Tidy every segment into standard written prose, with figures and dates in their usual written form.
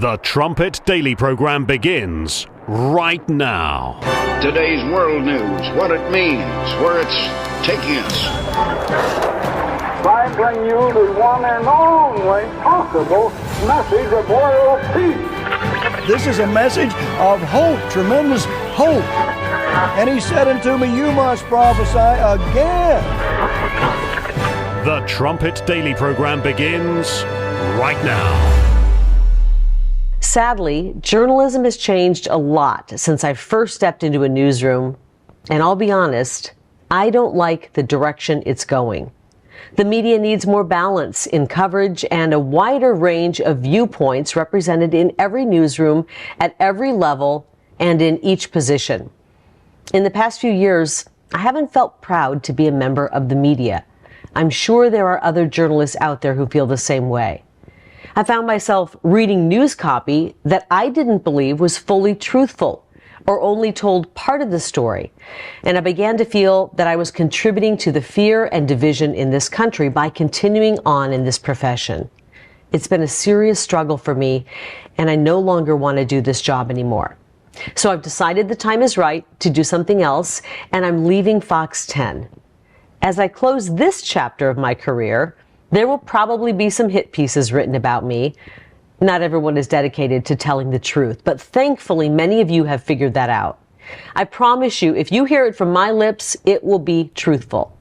The Trumpet Daily program begins right now. Today's world news, what it means, where it's taking us. I bring you the one and only possible message of world peace. This is a message of hope, tremendous hope. And he said unto me, you must prophesy again. The Trumpet Daily program begins right now. Sadly, journalism has changed a lot since I first stepped into a newsroom, and I'll be honest, I don't like the direction it's going. The media needs more balance in coverage and a wider range of viewpoints represented in every newsroom, at every level, and in each position. In the past few years, I haven't felt proud to be a member of the media. I'm sure there are other journalists out there who feel the same way. I found myself reading news copy that I didn't believe was fully truthful or only told part of the story. And I began to feel that I was contributing to the fear and division in this country by continuing on in this profession. It's been a serious struggle for me, and I no longer want to do this job anymore. So I've decided the time is right to do something else, and I'm leaving Fox 10. As I close this chapter of my career, there will probably be some hit pieces written about me. Not everyone is dedicated to telling the truth, but thankfully many of you have figured that out. I promise you, if you hear it from my lips, it will be truthful.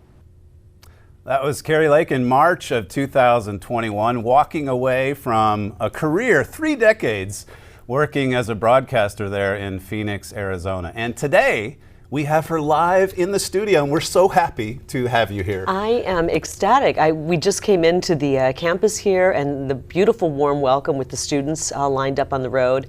That was Kari Lake in March of 2021, walking away from a career, 3 decades, working as a broadcaster there in Phoenix, Arizona. And today, we have her live in the studio, and we're so happy to have you here. I am ecstatic. We just came into the campus here, and the beautiful warm welcome with the students lined up on the road.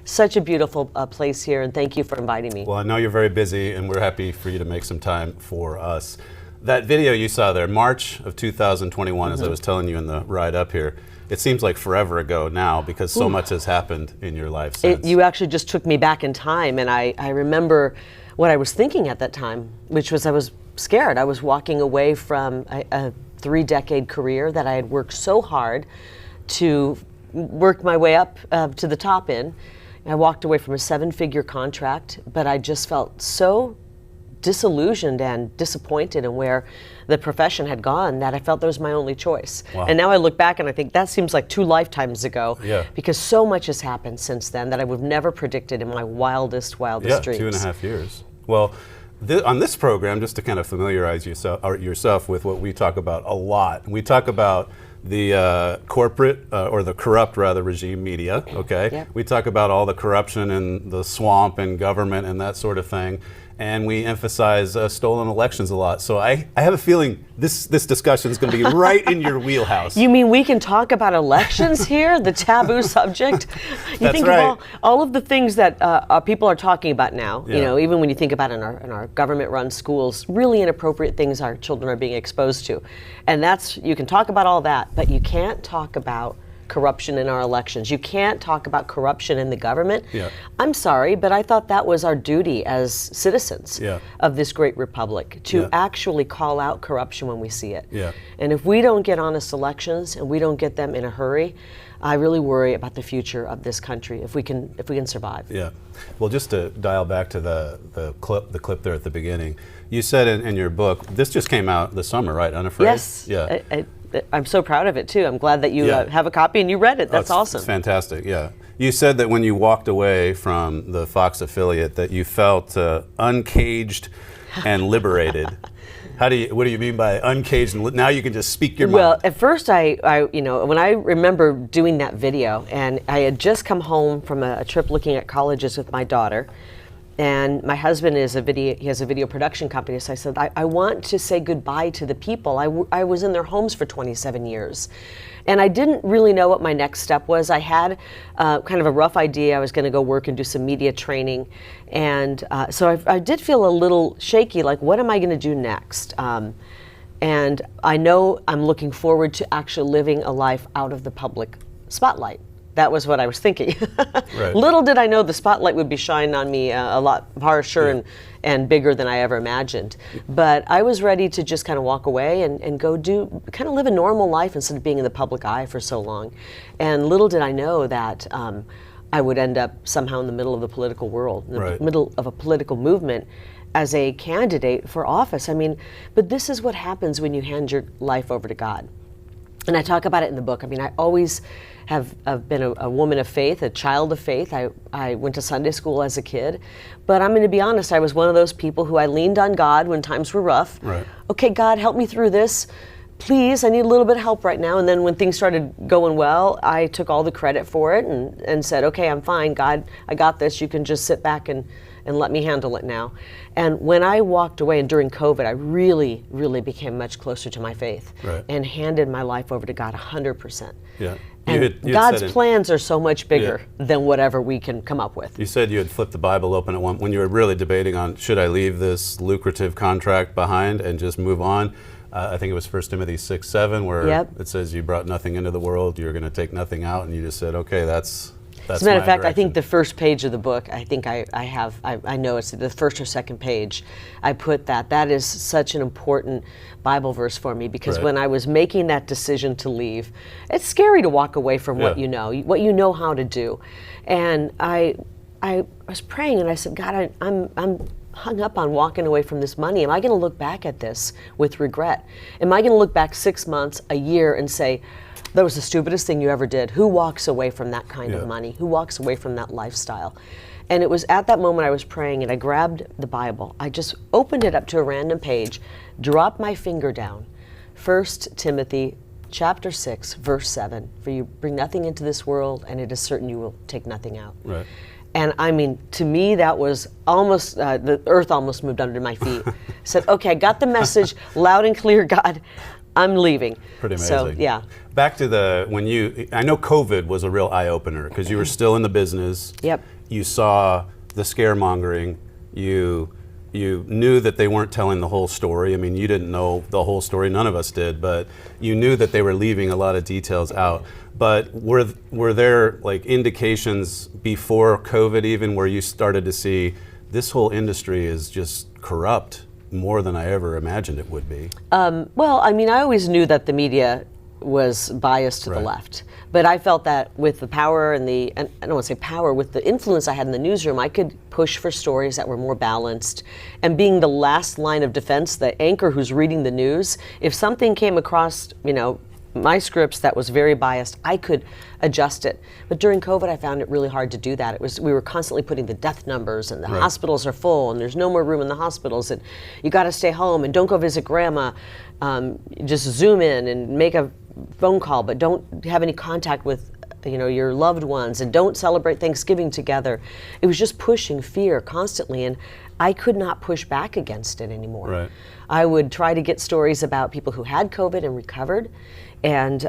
Such a beautiful place here, and thank you for inviting me. Well, I know you're very busy, and we're happy for you to make some time for us. That video you saw there, March of 2021, as I was telling you in the ride up here, it seems like forever ago now because so much has happened in your life since. You actually just took me back in time, and I remember what I was thinking at that time, which was I was scared. I was walking away from a 3-decade career that I had worked so hard to work my way up to the top in. I walked away from a 7-figure contract, but I just felt so disillusioned and disappointed in where the profession had gone that I felt that was my only choice. Wow. And now I look back and I think that seems like 2 lifetimes ago, Yeah. because so much has happened since then that I would have never predicted in my wildest dreams. 2.5 years. Well, on this program, just to kind of familiarize yourself with what we talk about a lot, we talk about the corporate or the corrupt rather regime media, okay? Yep. We talk about all the corruption and the swamp and government and that sort of thing. And we emphasize stolen elections a lot. So I have a feeling this discussion is going to be right in your wheelhouse. You mean we can talk about elections here, the taboo subject? You That's think right. of all of the things that people are talking about now, Yeah. you know, even when you think about in our government-run schools, really inappropriate things our children are being exposed to. And you can talk about all that, but you can't talk about corruption in our elections. You can't talk about corruption in the government. Yeah. I'm sorry, but I thought that was our duty as citizens Yeah. of this great republic to Yeah. actually call out corruption when we see it. Yeah. And if we don't get honest elections and we don't get them in a hurry, I really worry about the future of this country if we can survive. Yeah. Well, just to dial back to the clip there at the beginning, you said in your book, this just came out this summer, right? Unafraid? Yes. Yeah. I'm so proud of it too. I'm glad that you Yeah. have a copy and you read it. That's awesome. It's fantastic. Yeah. You said that when you walked away from the Fox affiliate, that you felt uncaged and liberated. What do you mean by uncaged? And now you can just speak your mind. Well, at first, when I remember doing that video, and I had just come home from a trip looking at colleges with my daughter, and my husband has a video production company. So I said, I want to say goodbye to the people. I was in their homes for 27 years. And I didn't really know what my next step was. I had kind of a rough idea. I was going to go work and do some media training. And so I did feel a little shaky, like, what am I going to do next? And I know I'm looking forward to actually living a life out of the public spotlight. That was what I was thinking. Right. Little did I know the spotlight would be shining on me a lot harsher and bigger than I ever imagined. But I was ready to just kind of walk away and go kind of live a normal life instead of being in the public eye for so long. And little did I know that I would end up somehow in the middle of the political world, in the middle of a political movement as a candidate for office. I mean, but this is what happens when you hand your life over to God. And I talk about it in the book. I mean, I always have been a woman of faith, a child of faith. I went to Sunday school as a kid. But I'm going to be honest, I was one of those people who I leaned on God when times were rough. Right. Okay, God, help me through this. Please, I need a little bit of help right now. And then when things started going well, I took all the credit for it and said, okay, I'm fine. God, I got this. You can just sit back and let me handle it now. And when I walked away, and during COVID, I really, really became much closer to my faith and handed my life over to God 100%. Yeah. And God's plans are so much bigger than whatever we can come up with. You said you had flipped the Bible open at one when you were really debating on, should I leave this lucrative contract behind and just move on? I think it was 1 Timothy 6:7, where it says you brought nothing into the world, you're going to take nothing out, and you just said, okay, that's as a matter of fact, I think the first page of the book, I think I know it's the first or second page, I put that is such an important Bible verse for me, because when I was making that decision to leave, it's scary to walk away from what you know how to do. And I was praying and I said, God, I'm hung up on walking away from this money. Am I going to look back at this with regret? Am I going to look back 6 months, a year, and say, that was the stupidest thing you ever did? Who walks away from that kind of money? Who walks away from that lifestyle? And it was at that moment I was praying and I grabbed the Bible. I just opened it up to a random page, dropped my finger down. 1 Timothy chapter 6, verse 7. For you bring nothing into this world, and it is certain you will take nothing out. Right. And I mean, to me, that was almost, the earth almost moved under my feet. Said, okay, I got the message loud and clear, God, I'm leaving. Pretty amazing. So, yeah. Back to I know COVID was a real eye-opener, because you were still in the business. Yep. You saw the scaremongering. You knew that they weren't telling the whole story. I mean, you didn't know the whole story. None of us did, but you knew that they were leaving a lot of details out. But were there like indications before COVID even where you started to see this whole industry is just corrupt more than I ever imagined it would be? Well, I mean, I always knew that the media was biased to the left. But I felt that with the power and I don't want to say power, with the influence I had in the newsroom, I could push for stories that were more balanced. And being the last line of defense, the anchor who's reading the news, if something came across, my scripts that was very biased, I could adjust it. But during COVID, I found it really hard to do that. We were constantly putting the death numbers, and the hospitals are full, and there's no more room in the hospitals, and you got to stay home, and don't go visit grandma. Just Zoom in and make a phone call, but don't have any contact with your loved ones, and don't celebrate Thanksgiving together. It was just pushing fear constantly, and I could not push back against it anymore. Right. I would try to get stories about people who had COVID and recovered, and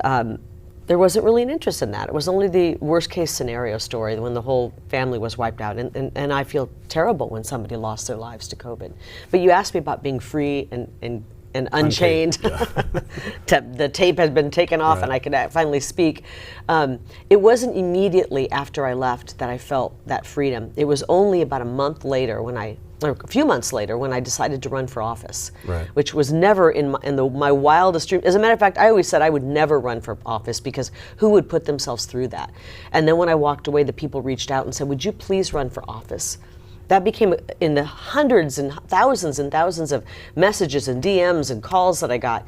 there wasn't really an interest in that. It was only the worst case scenario story when the whole family was wiped out, and I feel terrible when somebody lost their lives to COVID. But you asked me about being free and unchained. The tape has been taken off, and I could finally speak. It wasn't immediately after I left that I felt that freedom. It was only about a few months later when I decided to run for office, which was never in my wildest dream. As a matter of fact, I always said I would never run for office, because who would put themselves through that? And then when I walked away, the people reached out and said, would you please run for office? That became in the hundreds and thousands of messages and DMs and calls that I got.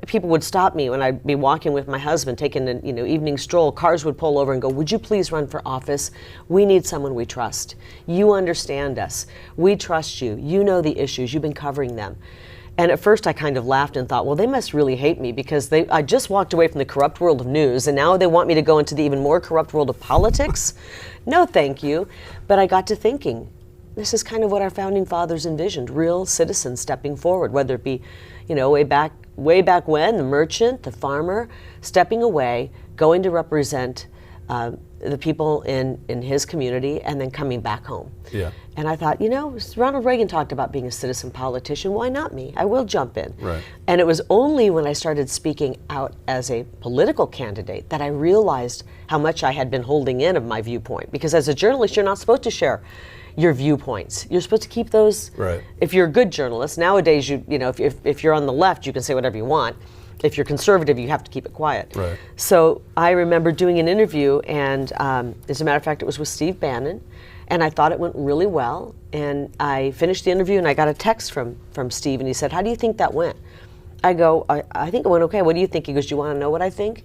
People would stop me when I'd be walking with my husband, taking an evening stroll. Cars would pull over and go, would you please run for office? We need someone we trust. You understand us. We trust you. You know the issues. You've been covering them. And at first I kind of laughed and thought, well, they must really hate me, because I just walked away from the corrupt world of news, and now they want me to go into the even more corrupt world of politics? No, thank you. But I got to thinking, this is kind of what our founding fathers envisioned, real citizens stepping forward, whether it be, way back when, the merchant, the farmer, stepping away, going to represent the people in his community, and then coming back home. Yeah. And I thought, Ronald Reagan talked about being a citizen politician. Why not me? I will jump in. Right. And it was only when I started speaking out as a political candidate that I realized how much I had been holding in of my viewpoint. Because as a journalist, you're not supposed to share your viewpoints. You're supposed to keep those. Right. If you're a good journalist, nowadays, if you're on the left, you can say whatever you want. If you're conservative, you have to keep it quiet. Right. So I remember doing an interview, and as a matter of fact, it was with Steve Bannon, and I thought it went really well. And I finished the interview, and I got a text from Steve, and he said, "How do you think that went?" I go, I think it went okay. What do you think? He goes, "Do you want to know what I think?"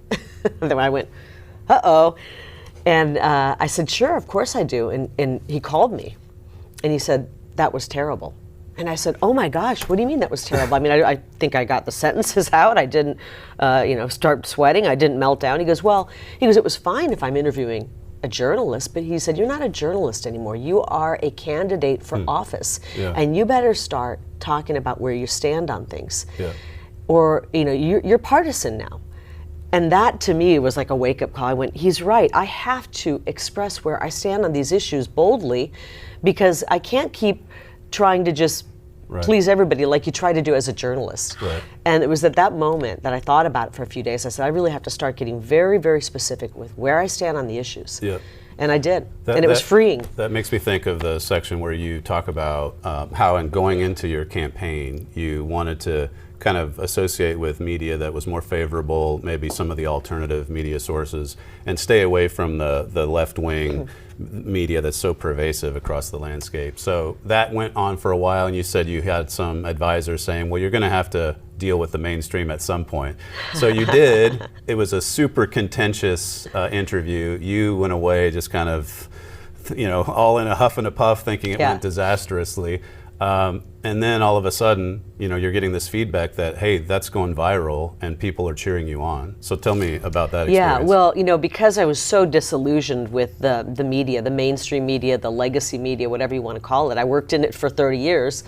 And then I went, uh-oh. And I said, "Sure, of course I do." And he called me, and he said, "That was terrible." And I said, "Oh my gosh, what do you mean that was terrible?" I mean, I think I got the sentences out. I didn't, start sweating. I didn't melt down. He goes, it was fine if I'm interviewing a journalist, but he said, "You're not a journalist anymore. You are a candidate for office, and you better start talking about where you stand on things, or you're partisan now." And that to me was like a wake-up call. I went, he's right. I have to express where I stand on these issues boldly, because I can't keep trying to just please everybody like you try to do as a journalist. Right. And it was at that moment that I thought about it for a few days. I said, I really have to start getting very, very specific with where I stand on the issues. Yeah. And I did. And it was freeing. That makes me think of the section where you talk about how in going into your campaign, you wanted to kind of associate with media that was more favorable, maybe some of the alternative media sources, and stay away from the left-wing media that's so pervasive across the landscape. So that went on for a while, and you said you had some advisors saying, well, you're going to have to deal with the mainstream at some point. So you did. It was a super contentious interview. You went away just kind of, all in a huff and a puff, thinking it went disastrously. And then all of a sudden, you're getting this feedback that, hey, that's going viral and people are cheering you on. So tell me about that experience. Yeah, well, because I was so disillusioned with the media, the mainstream media, the legacy media, whatever you want to call it. I worked in it for 30 years.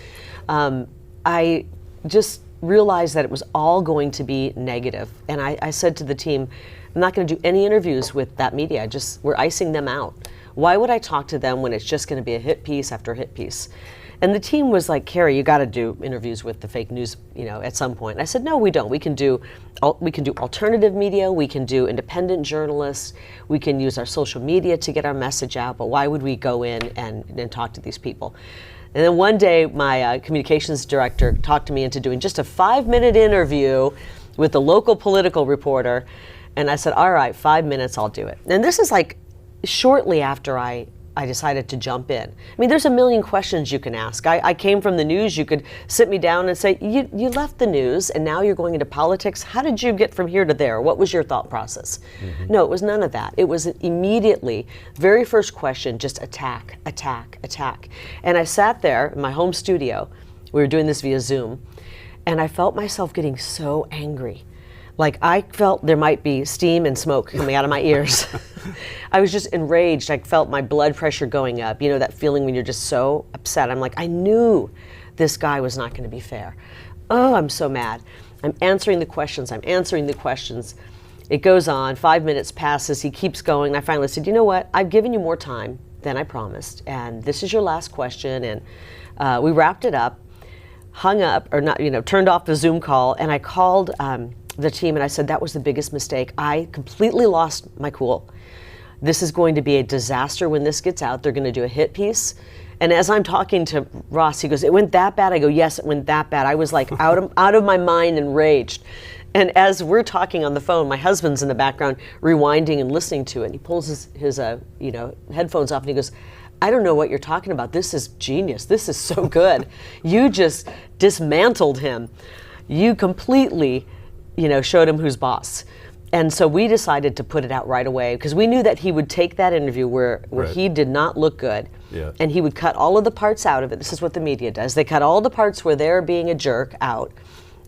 I just realized that it was all going to be negative. And I said to the team, I'm not going to do any interviews with that media. We're icing them out. Why would I talk to them when it's just going to be a hit piece after hit piece? And the team was like, Kari, you got to do interviews with the fake news, at some point. And I said, no, we don't. We can do alternative media. We can do independent journalists. We can use our social media to get our message out. But why would we go in and talk to these people? And then one day, my communications director talked to me into doing just a 5-minute interview with the local political reporter. And I said, all right, 5 minutes, I'll do it. And this is like shortly after I decided to jump in. I mean, there's a million questions you can ask. I came from the news. You could sit me down and say, you left the news and now you're going into politics. How did you get from here to there? What was your thought process? Mm-hmm. No, it was none of that. It was immediately, very first question, just attack, attack, attack. And I sat there in my home studio. We were doing this via Zoom. And I felt myself getting so angry. Like I felt there might be steam and smoke coming out of my ears. I was just enraged. I felt my blood pressure going up. That feeling when you're just so upset. I'm like, I knew this guy was not going to be fair. Oh, I'm so mad. I'm answering the questions. It goes on. 5 minutes passes. He keeps going. I finally said, you know what? I've given you more time than I promised. And this is your last question. And we wrapped it up, hung up, or not, turned off the Zoom call. And I called the team and I said, that was the biggest mistake. I completely lost my cool. This is going to be a disaster when this gets out. They're going to do a hit piece. And as I'm talking to Ross, he goes, it went that bad? I go, yes, it went that bad. I was like out of my mind, enraged. And as we're talking on the phone, my husband's in the background rewinding and listening to it. And he pulls his headphones off and he goes, I don't know what you're talking about. This is genius. This is so good. You just dismantled him. You completely showed him who's boss. And so we decided to put it out right away because we knew that he would take that interview where he did not look good. Yeah. And he would cut all of the parts out of it. This is what the media does. They cut all the parts where they're being a jerk out.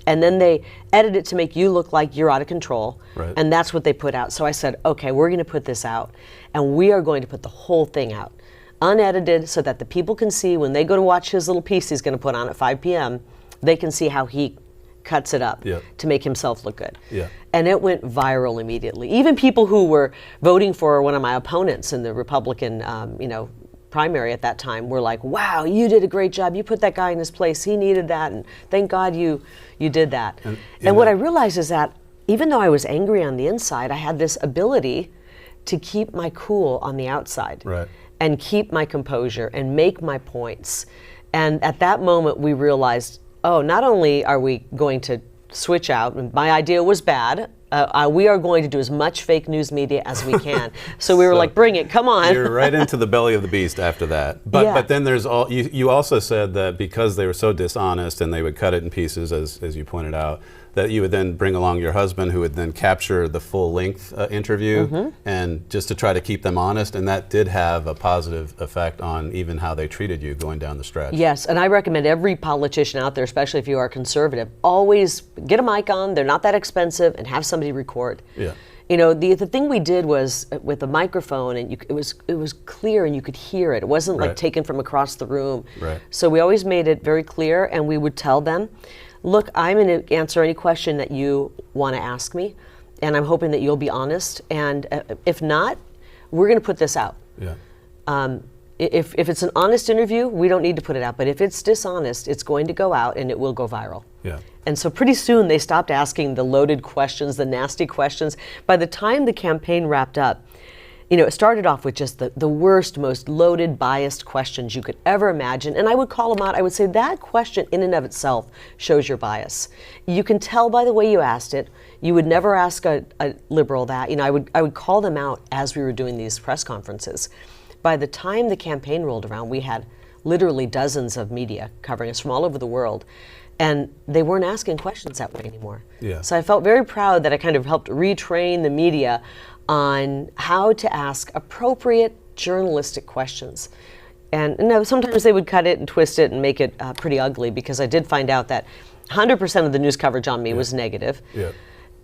And then they edit it to make you look like you're out of control. Right. And that's what they put out. So I said, okay, we're going to put this out. And we are going to put the whole thing out, unedited, so that the people can see when they go to watch his little piece he's going to put on at 5 p.m., they can see how he cuts it up Yeah. to make himself look good. Yeah. And it went viral immediately. Even people who were voting for one of my opponents in the Republican, primary at that time were like, wow, you did a great job. You put that guy in his place. He needed that. And thank God you did that. And what I realized is that even though I was angry on the inside, I had this ability to keep my cool on the outside. Right. And keep my composure and make my points. And at that moment, we realized, oh, not only are we going to switch out, and my idea was bad, we are going to do as much fake news media as we can. So we were like, bring it, come on. You're right into the belly of the beast after that. But then there's you also said that because they were so dishonest and they would cut it in pieces, as you pointed out, that you would then bring along your husband who would then capture the full-length interview and just to try to keep them honest, and that did have a positive effect on even how they treated you going down the stretch. Yes, and I recommend every politician out there, especially if you are conservative, always get a mic on, they're not that expensive, and have somebody record. Yeah. The thing we did was with the microphone, and it was clear and you could hear it. It wasn't like taken from across the room. Right. So we always made it very clear, and we would tell them, look, I'm going to answer any question that you want to ask me, and I'm hoping that you'll be honest. And if not, we're going to put this out. Yeah. If it's an honest interview, we don't need to put it out. But if it's dishonest, it's going to go out and it will go viral. Yeah. And so pretty soon they stopped asking the loaded questions, the nasty questions. By the time the campaign wrapped up, it started off with just the worst, most loaded, biased questions you could ever imagine. And I would call them out. I would say that question in and of itself shows your bias. You can tell by the way you asked it. You would never ask a liberal that. I would call them out as we were doing these press conferences. By the time the campaign rolled around, we had literally dozens of media covering us from all over the world. And they weren't asking questions that way anymore. Yeah. So I felt very proud that I kind of helped retrain the media on how to ask appropriate journalistic questions. And sometimes they would cut it and twist it and make it pretty ugly, because I did find out that 100% of the news coverage on me was negative. Yeah.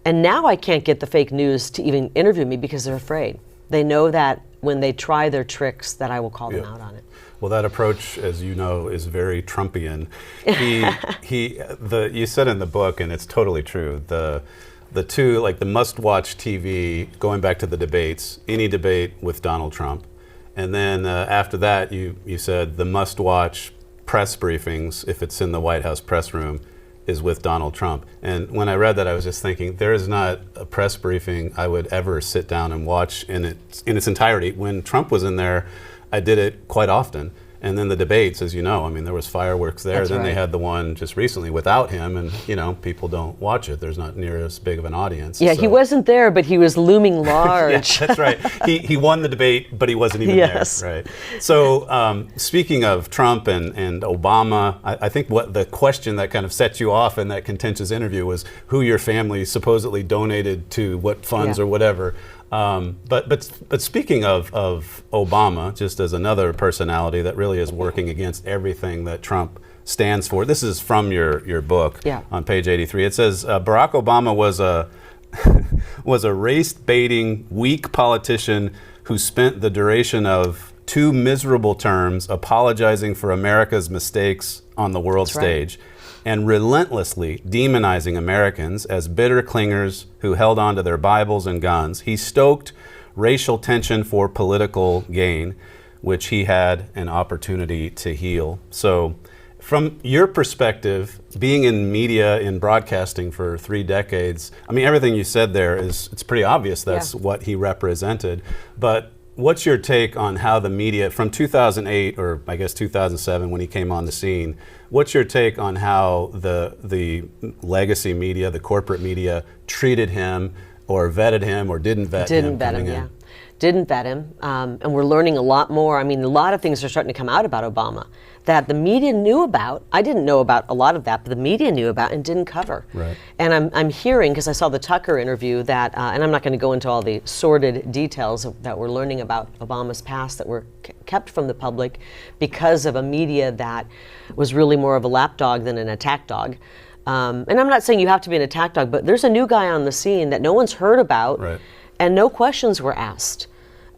And now I can't get the fake news to even interview me because they're afraid. They know that when they try their tricks that I will call them out on it. Well, that approach, as you know, is very Trumpian. You said in the book, and it's totally true, the two, like the must-watch TV, going back to the debates, any debate with Donald Trump. And then after that, you said the must-watch press briefings, if it's in the White House press room, is with Donald Trump. And when I read that, I was just thinking, there is not a press briefing I would ever sit down and watch in its entirety. When Trump was in there, I did it quite often. And then the debates, as you know, there was fireworks there. That's then right. They had the one just recently without him, and people don't watch it. There's not near as big of an audience. Yeah, so. he wasn't there, but he was looming large. Yeah, that's right. He won the debate, but he wasn't even there. Right. So speaking of Trump and Obama, I think what the question that kind of set you off in that contentious interview was who your family supposedly donated to what funds or whatever. But speaking of Obama, just as another personality that really is working against everything that Trump stands for. This is from your book on page 83. It says Barack Obama was a race-baiting, weak politician who spent the duration of 2 miserable terms apologizing for America's mistakes on the world stage. And relentlessly demonizing Americans as bitter clingers who held on to their Bibles and guns. He stoked racial tension for political gain, which he had an opportunity to heal. So from your perspective, being in media, in broadcasting for 3 decades, everything you said there it's pretty obvious that's what he represented. But what's your take on how the media, from 2008 or I guess 2007 when he came on the scene, what's your take on how the legacy media, the corporate media, treated him or vetted him or didn't vet him? Didn't vet him, yeah. Didn't vet him. And we're learning a lot more. A lot of things are starting to come out about Obama that the media knew about. I didn't know about a lot of that, but the media knew about and didn't cover. Right. And I'm hearing, because I saw the Tucker interview, that, and I'm not going to go into all the sordid details that we're learning about Obama's past that were kept from the public because of a media that was really more of a lapdog than an attack dog. And I'm not saying you have to be an attack dog, but there's a new guy on the scene that no one's heard about. Right. And no questions were asked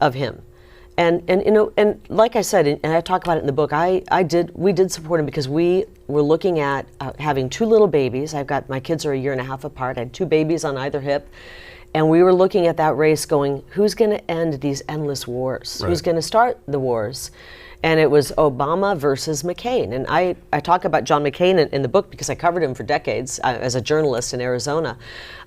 of him. And you know, and like I said, and I talk about it in the book, we did support him because we were looking at having 2 little babies. My kids are a year and a half apart. I had 2 babies on either hip. And we were looking at that race going, who's going to end these endless wars? Right. Who's going to start the wars? And it was Obama versus McCain. And I talk about John McCain in the book because I covered him for decades as a journalist in Arizona.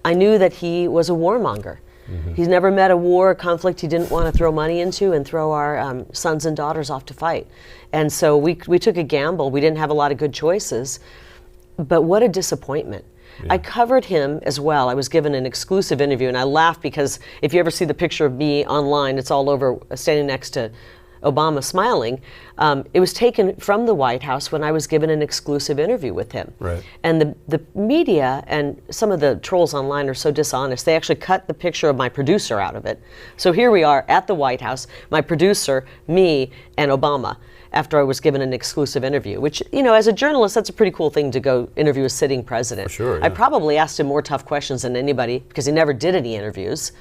I knew that he was a warmonger. Mm-hmm. He's never met a war or conflict he didn't want to throw money into and throw our sons and daughters off to fight. And so we took a gamble. We didn't have a lot of good choices. But what a disappointment. Yeah. I covered him as well. I was given an exclusive interview, and I laugh because if you ever see the picture of me online, it's all over standing next to Obama smiling. It was taken from the White House when I was given an exclusive interview with him. Right. And the media and some of the trolls online are so dishonest. They actually cut the picture of my producer out of it. So here we are at the White House, my producer, me, and Obama, after I was given an exclusive interview, which, you know, as a journalist, that's a pretty cool thing to go interview a sitting president. For sure, yeah. I probably asked him more tough questions than anybody because he never did any interviews.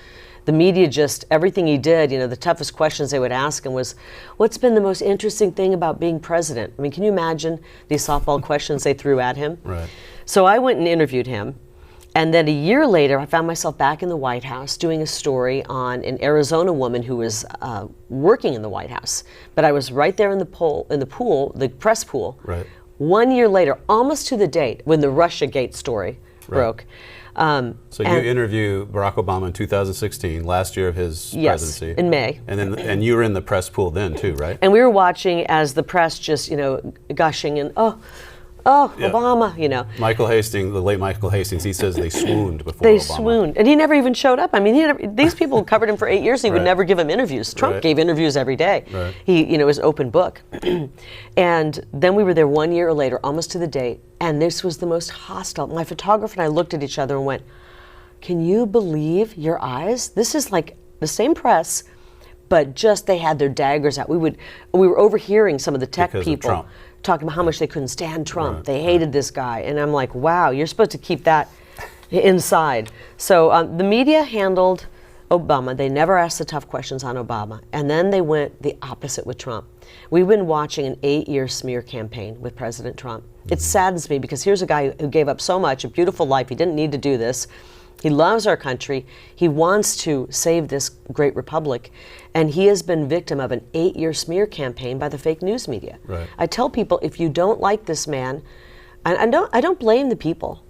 The media just, everything he did, you know, the toughest questions they would ask him was, what's been the most interesting thing about being president? I mean, can you imagine these softball questions they threw at him? Right. So I went and interviewed him. And then a year later, I found myself back in the White House doing a story on an Arizona woman who was working in the White House. But I was right there in the pool, the press pool. Right. 1 year later, almost to the date, when the Russiagate story broke. So you interview Barack Obama in 2016, last year of his presidency. In May. And you were in the press pool then too, right? And we were watching as the press just, you know, gushing and yeah. Obama, you know. Michael Hastings, the late Michael Hastings, he says they swooned before They Obama. swooned. And he never even showed up. I mean, these people covered him for 8 years. He would never give him interviews. Trump gave interviews every day. Right. He, you know, was open book. And then we were there 1 year later, almost to the date. And this was the most hostile. My photographer and I looked at each other and went, can you believe your eyes? This is like the same press, but just they had their daggers out. We were overhearing some of the tech people talking about how much they couldn't stand Trump. Right. They hated this guy. And I'm like, wow, you're supposed to keep that inside. So the media handled Obama. They never asked the tough questions on Obama. And then they went the opposite with Trump. We've been watching an 8-year smear campaign with President Trump. It saddens me because here's a guy who gave up so much, a beautiful life. He didn't need to do this. He loves our country. He wants to save this great republic. And he has been victim of an 8-year smear campaign by the fake news media. Right. I tell people, if you don't like this man, I don't blame the people.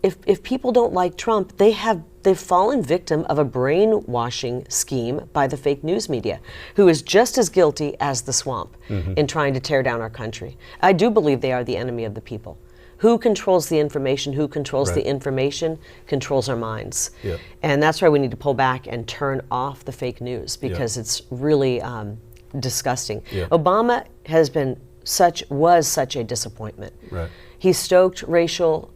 If people don't like Trump, they've fallen victim of a brainwashing scheme by the fake news media, who is just as guilty as the swamp in trying to tear down our country. I do believe they are the enemy of the people. Who controls the information? Who controls the information controls our minds. Yep. And that's why we need to pull back and turn off the fake news because it's really disgusting. Yep. Obama was such a disappointment. Right. He stoked racial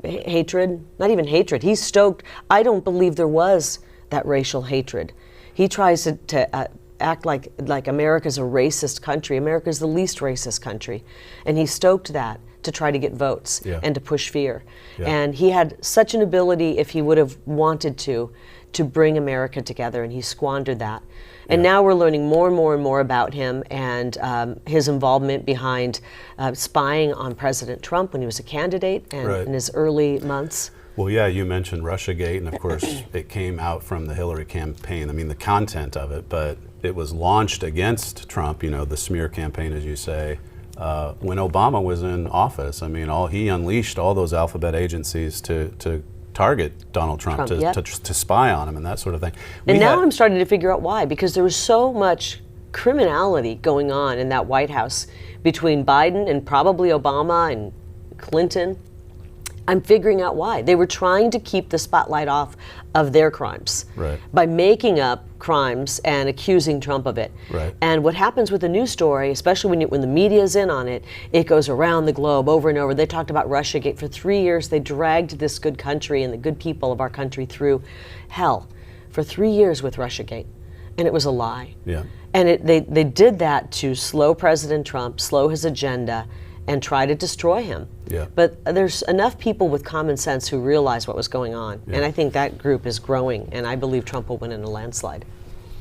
hatred, not even hatred. He stoked, I don't believe there was that racial hatred. He tries to act like America's a racist country. America's the least racist country. And he stoked that to try to get votes and to push fear. Yeah. And he had such an ability, if he would have wanted to bring America together, and he squandered that. And now we're learning more and more and more about him and his involvement behind spying on President Trump when he was a candidate and in his early months. Well, yeah, you mentioned Russiagate, and of course it came out from the Hillary campaign. I mean, the content of it, but it was launched against Trump, you know, the smear campaign, as you say, when Obama was in office. I mean, he unleashed all those alphabet agencies to target Donald Trump to spy on him and that sort of thing. And now I'm starting to figure out why, because there was so much criminality going on in that White House between Biden and probably Obama and Clinton. I'm figuring out why. They were trying to keep the spotlight off of their crimes by making up crimes and accusing Trump of it. Right. And what happens with a news story, especially when the media's in on it, it goes around the globe over and over. They talked about Russiagate for 3 years. They dragged this good country and the good people of our country through hell for 3 years with Russiagate. And it was a lie. Yeah. And they did that to slow President Trump, slow his agenda, and try to destroy him. Yeah. But there's enough people with common sense who realize what was going on. Yeah. And I think that group is growing, and I believe Trump will win in a landslide.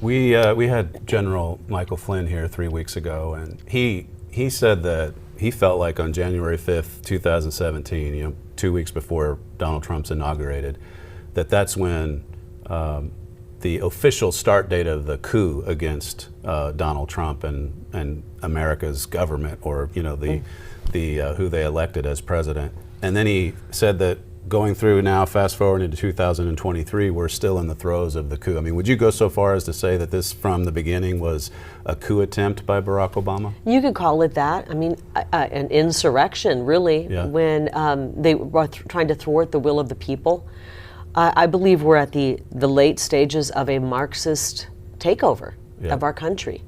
We had General Michael Flynn here 3 weeks ago, and he said that he felt like on January 5th, 2017, 2 weeks before Donald Trump's inaugurated, that's when the official start date of the coup against Donald Trump and America's government, or who they elected as president. And then he said that going through now, fast forward into 2023, we're still in the throes of the coup. I mean, would you go so far as to say that this, from the beginning, was a coup attempt by Barack Obama? You could call it that. I mean, an insurrection, really, when they were trying to thwart the will of the people. I believe we're at the late stages of a Marxist takeover of our country.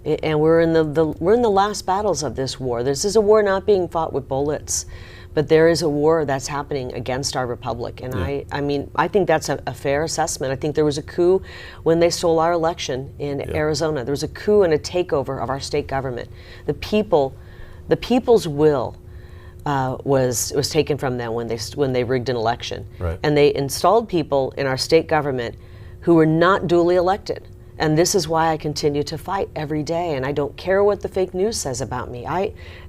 And we're in the last battles of this war. This is a war not being fought with bullets, but there is a war that's happening against our republic. And I think that's a fair assessment. I think there was a coup when they stole our election in Arizona. There was a coup and a takeover of our state government. The people's will was taken from them when they rigged an election. Right. And they installed people in our state government who were not duly elected. And this is why I continue to fight every day, and I don't care what the fake news says about me.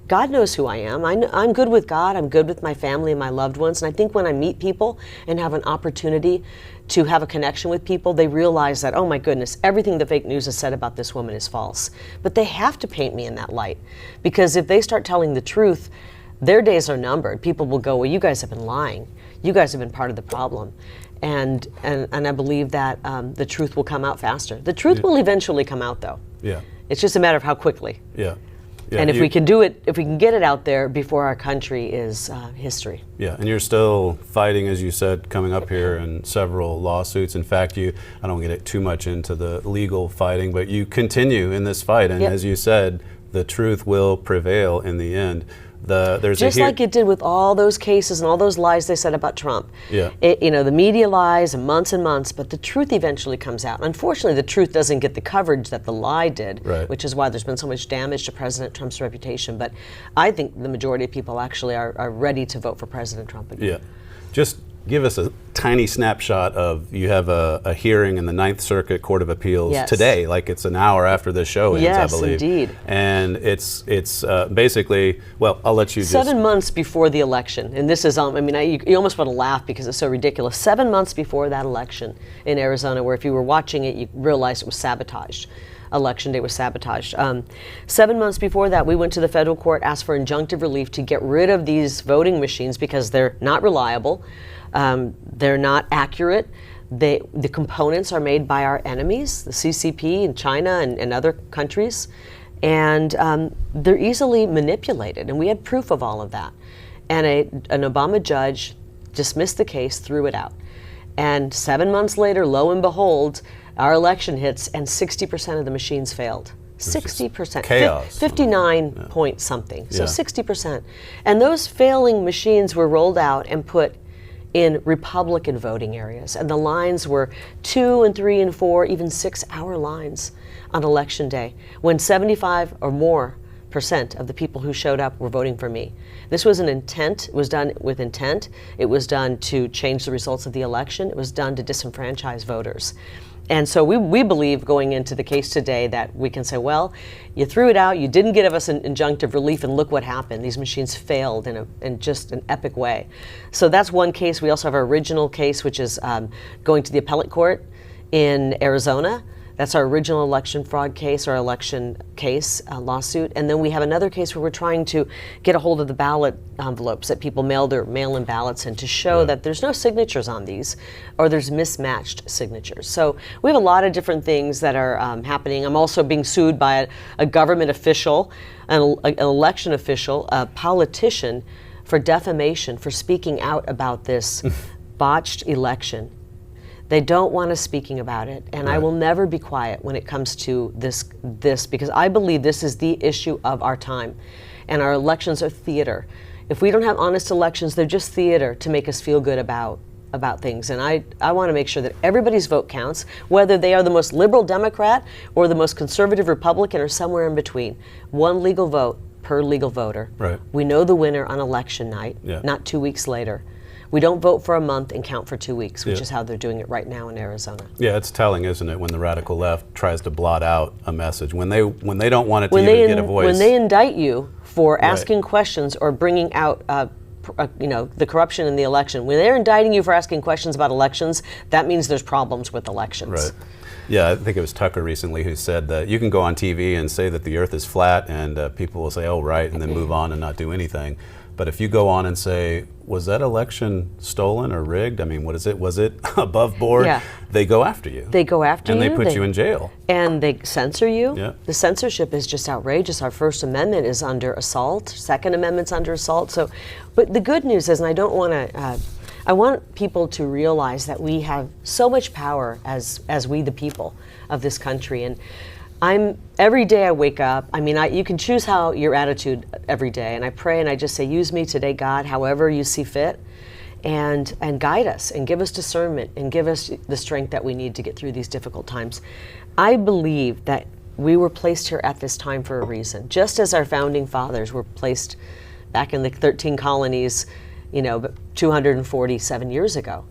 God knows who I am. I'm good with God. I'm good with my family and my loved ones. And I think when I meet people and have an opportunity to have a connection with people, they realize that, oh my goodness, everything the fake news has said about this woman is false. But they have to paint me in that light, because if they start telling the truth, their days are numbered. People will go, well, you guys have been lying. You guys have been part of the problem. And I believe that the truth will come out faster. The truth will eventually come out, though. Yeah. It's just a matter of how quickly. Yeah. And if we can do it, if we can get it out there before our country is history. Yeah, and you're still fighting, as you said, coming up here in several lawsuits. In fact, I don't get it too much into the legal fighting, but you continue in this fight. And as you said, the truth will prevail in the end. Just like it did with all those cases and all those lies they said about Trump. Yeah. The media lies and months, but the truth eventually comes out. Unfortunately, the truth doesn't get the coverage that the lie did, which is why there's been so much damage to President Trump's reputation. But I think the majority of people actually are ready to vote for President Trump again. Yeah. Just give us a tiny snapshot of, you have a hearing in the Ninth Circuit Court of Appeals today, like it's an hour after the show ends, I believe. Yes, indeed. And it's basically, well, I'll let you 7 months before the election, and this is, you almost want to laugh because it's so ridiculous. 7 months before that election in Arizona, where if you were watching it, you realized it was sabotaged. Election day was sabotaged. 7 months before that, we went to the federal court, asked for injunctive relief to get rid of these voting machines because they're not reliable. They're not accurate. The components are made by our enemies, the CCP in China and other countries, and they're easily manipulated. And we had proof of all of that. And an Obama judge dismissed the case, threw it out. And 7 months later, lo and behold, our election hits, and 60% of the machines failed. 60%. Chaos. 59 point something. So 60%. And those failing machines were rolled out and put in Republican voting areas. And the lines were 2 and 3 and 4, even 6 hour lines on election day, when 75 or more % of the people who showed up were voting for me. This was an intent. It was done with intent. It was done to change the results of the election. It was done to disenfranchise voters. And so we believe, going into the case today, that we can say, well, you threw it out, you didn't give us an injunctive relief, and look what happened. These machines failed in just an epic way. So that's one case. We also have our original case, which is going to the appellate court in Arizona. That's our original election fraud case, our election case lawsuit. And then we have another case where we're trying to get a hold of the ballot envelopes that people mailed their mail-in ballots in, to show that there's no signatures on these, or there's mismatched signatures. So we have a lot of different things that are happening. I'm also being sued by a government official, an election official, a politician, for defamation, for speaking out about this botched election. They don't want us speaking about it, and I will never be quiet when it comes to this, because I believe this is the issue of our time, and our elections are theater. If we don't have honest elections, they're just theater to make us feel good about things. And I want to make sure that everybody's vote counts, whether they are the most liberal Democrat or the most conservative Republican or somewhere in between. One legal vote per legal voter. Right. We know the winner on election night, Yeah. not 2 weeks later. We don't vote for a month and count for 2 weeks, which Yeah. is how they're doing it right now in Arizona. Yeah, it's telling, isn't it, when the radical left tries to blot out a message, when they don't want it to even get a voice. When they indict you for asking questions or bringing out the corruption in the election, when they're indicting you for asking questions about elections, that means there's problems with elections. Right. Yeah, I think it was Tucker recently who said that you can go on TV and say that the earth is flat and people will say, oh, right, and then move on and not do anything. But if you go on and say, was that election stolen or rigged? I mean, what is it? Was it above board? Yeah. They go after you. They go after and you. And they put you in jail. And they censor you. Yeah. The censorship is just outrageous. Our First Amendment is under assault. Second Amendment's under assault. So, but the good news is, and I don't want to, I want people to realize that we have so much power as we the people of this country. And every day I wake up, you can choose how your attitude every day, and I pray and I just say, use me today, God, however you see fit, and guide us and give us discernment and give us the strength that we need to get through these difficult times. I believe that we were placed here at this time for a reason, just as our founding fathers were placed back in the 13 colonies, 247 years ago.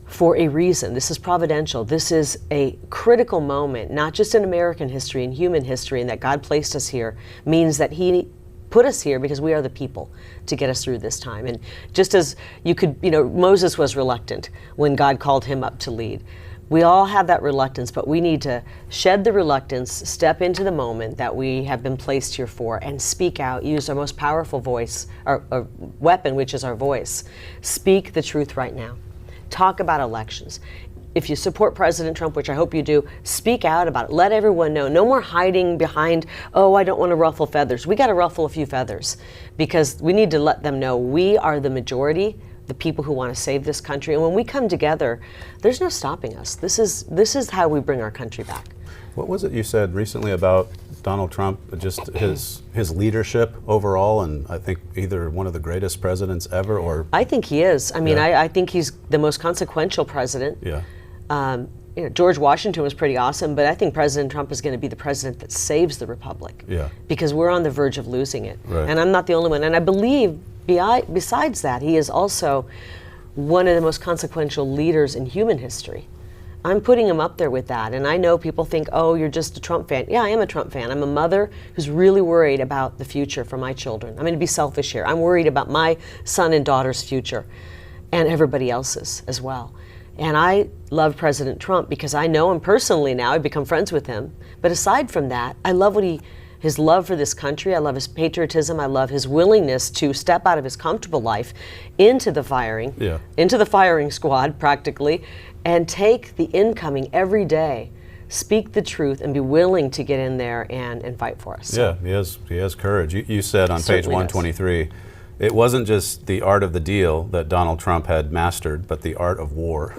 For a reason. This is providential. This is a critical moment, not just in American history, in human history, and that God placed us here means that He put us here because we are the people to get us through this time. And just as Moses was reluctant when God called him up to lead. We all have that reluctance, but we need to shed the reluctance, step into the moment that we have been placed here for, and speak out, use our most powerful voice, our weapon, which is our voice. Speak the truth right now. Talk about elections. If you support President Trump, which I hope you do, speak out about it. Let everyone know. No more hiding behind, oh, I don't want to ruffle feathers. We got to ruffle a few feathers because we need to let them know we are the majority, the people who want to save this country. And when we come together, there's no stopping us. This is how we bring our country back. What was it you said recently about Donald Trump, just his leadership overall, and I think either one of the greatest presidents ever, or? I think he is. Yeah. I think he's the most consequential president. Yeah. George Washington was pretty awesome, but I think President Trump is going to be the president that saves the republic. Yeah. Because we're on the verge of losing it. Right. And I'm not the only one. And I believe, besides that, he is also one of the most consequential leaders in human history. I'm putting him up there with that. And I know people think, oh, you're just a Trump fan. Yeah, I am a Trump fan. I'm a mother who's really worried about the future for my children. I'm going to be selfish here. I'm worried about my son and daughter's future and everybody else's as well. And I love President Trump because I know him personally now. I've become friends with him. But aside from that, I love his love for this country. I love his patriotism. I love his willingness to step out of his comfortable life into the firing squad practically, and take the incoming every day, speak the truth, and be willing to get in there and fight for us. Yeah, he has courage. You said on page 123, it wasn't just the art of the deal that Donald Trump had mastered, but the art of war.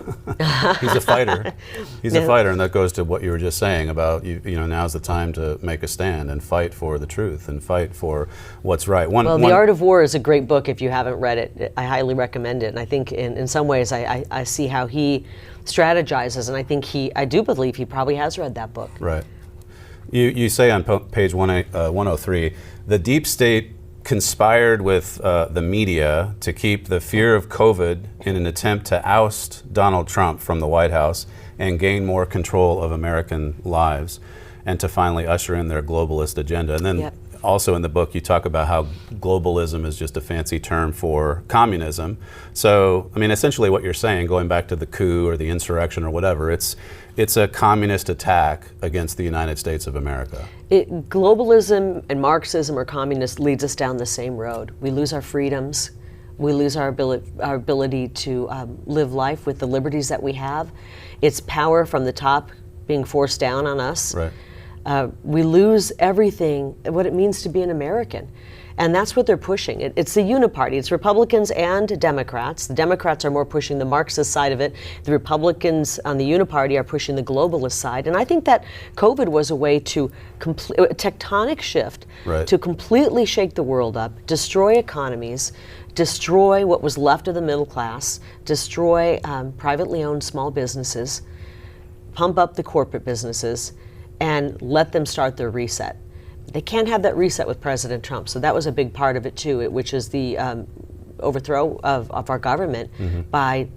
He's a fighter. He's a fighter, and that goes to what you were just saying about, now's the time to make a stand and fight for the truth and fight for what's right. The Art of War is a great book if you haven't read it. I highly recommend it, and I think in some ways I see how he strategizes, and I do believe he probably has read that book. Right. You say on page 103, the deep state conspired with the media to keep the fear of COVID in an attempt to oust Donald Trump from the White House and gain more control of American lives, and to finally usher in their globalist agenda. And then also in the book you talk about how globalism is just a fancy term for communism. So, essentially what you're saying, going back to the coup or the insurrection or whatever, it's a communist attack against the United States of America. Globalism and Marxism or communist leads us down the same road. We lose our freedoms. We lose our ability to live life with the liberties that we have. It's power from the top being forced down on us. Right. We lose everything, what it means to be an American. And that's what they're pushing. It's the uniparty. It's Republicans and Democrats. The Democrats are more pushing the Marxist side of it. The Republicans on the uniparty are pushing the globalist side. And I think that COVID was a way to a tectonic shift to completely shake the world up, destroy economies, destroy what was left of the middle class, destroy privately owned small businesses, pump up the corporate businesses, and let them start their reset. They can't have that reset with President Trump, so that was a big part of it too, which is the overthrow of our government by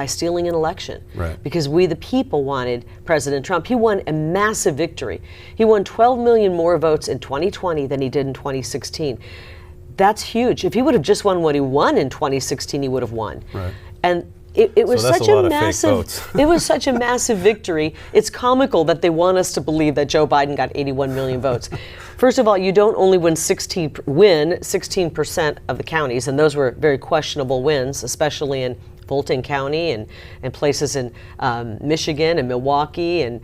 stealing an election. Right. Because we, the people, wanted President Trump. He won a massive victory. He won 12 million more votes in 2020 than he did in 2016. That's huge. If he would have just won what he won in 2016, he would have won. Right. And it was So that's such a lot a of fake massive votes. it was such a massive victory. It's comical that they want us to believe that Joe Biden got 81 million votes. First of all, you don't only win 16% of the counties, and those were very questionable wins, especially in Fulton County and places in Michigan and Milwaukee and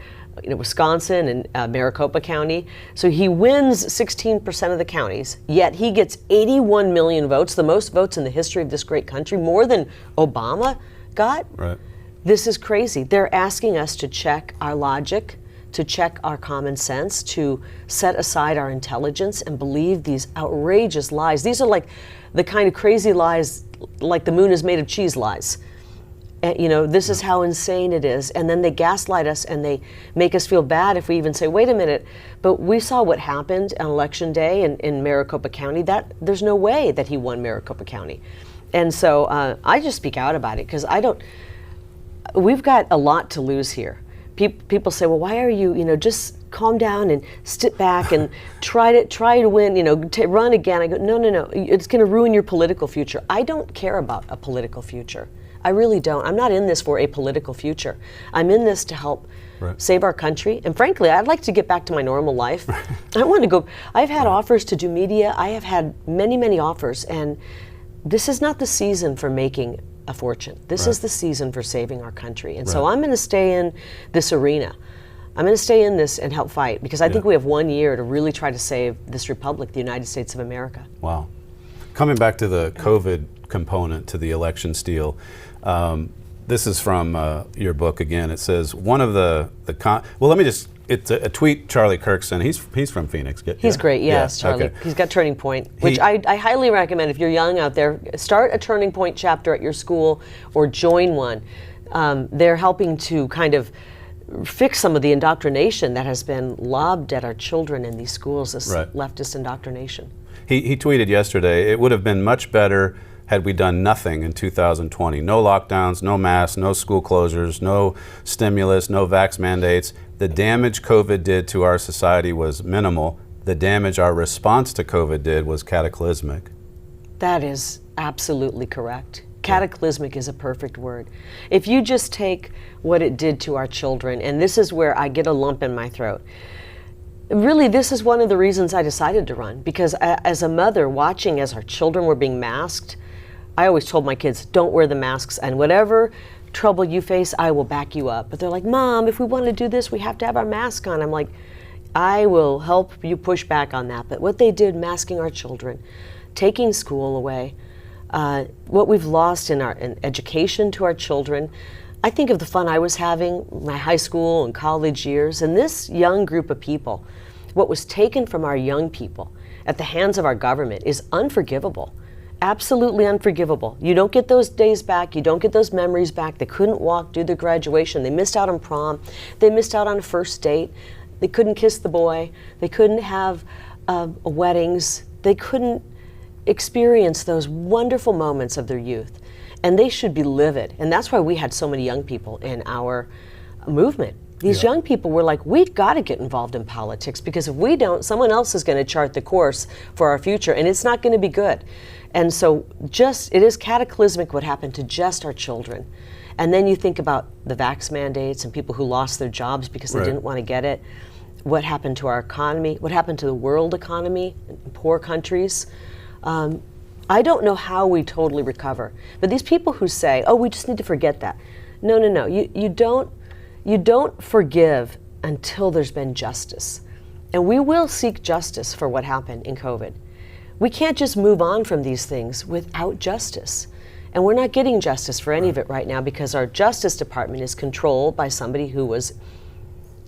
Wisconsin and Maricopa County. So he wins 16% of the counties, yet he gets 81 million votes, the most votes in the history of this great country, more than Obama got. Right. This is crazy. They're asking us to check our logic, to check our common sense, to set aside our intelligence and believe these outrageous lies. These are like the kind of crazy lies, like the moon is made of cheese lies. And, this is how insane it is. And then they gaslight us and they make us feel bad if we even say, wait a minute, but we saw what happened on Election Day in Maricopa County. There's no way that he won Maricopa County. And so I just speak out about it because we've got a lot to lose here. People say, well, why are you, just calm down and sit back and try to win, run again. I go, no, it's going to ruin your political future. I don't care about a political future. I really don't. I'm not in this for a political future. I'm in this to help save our country. And frankly, I'd like to get back to my normal life. I want to go. I've had offers to do media. I have had many, many offers. And this is not the season for making a fortune. This is the season for saving our country. And so I'm going to stay in this arena. I'm going to stay in this and help fight because I think we have 1 year to really try to save this republic, the United States of America. Wow. Coming back to the COVID component to the election steal, this is from your book again. It says one of it's a tweet Charlie Kirk sent. He's from Phoenix. He's great, yes, yeah, Charlie. okay. He's got Turning Point, which I highly recommend if you're young out there. Start a Turning Point chapter at your school or join one. They're helping to kind of fix some of the indoctrination that has been lobbed at our children in these schools, this leftist indoctrination. He tweeted yesterday, it would have been much better had we done nothing in 2020. No lockdowns, no masks, no school closures, no stimulus, no vax mandates. The damage COVID did to our society was minimal. The damage our response to COVID did was cataclysmic. That is absolutely correct. Cataclysmic is a perfect word. If you just take what it did to our children, and this is where I get a lump in my throat. Really, this is one of the reasons I decided to run, because as a mother watching as our children were being masked, I always told my kids, don't wear the masks, and whatever trouble you face, I will back you up. But they're like, Mom, if we want to do this, we have to have our mask on. I'm like, I will help you push back on that. But what they did, masking our children, taking school away, what we've lost in education to our children. I think of the fun I was having, my high school and college years, and this young group of people, what was taken from our young people at the hands of our government is unforgivable. Absolutely unforgivable. You don't get those days back. You don't get those memories back. They couldn't walk, do their graduation. They missed out on prom. They missed out on a first date. They couldn't kiss the boy. They couldn't have weddings. They couldn't experience those wonderful moments of their youth. And they should be livid. And that's why we had so many young people in our movement. These young people were like, we've got to get involved in politics because if we don't, someone else is going to chart the course for our future and it's not going to be good. And so it is cataclysmic what happened to just our children. And then you think about the vax mandates and people who lost their jobs because they didn't want to get it. What happened to our economy? What happened to the world economy in poor countries? I don't know how we totally recover. But these people who say, oh, we just need to forget that. No. You don't forgive until there's been justice. And we will seek justice for what happened in COVID. We can't just move on from these things without justice. And we're not getting justice for any of it right now because our Justice Department is controlled by somebody who was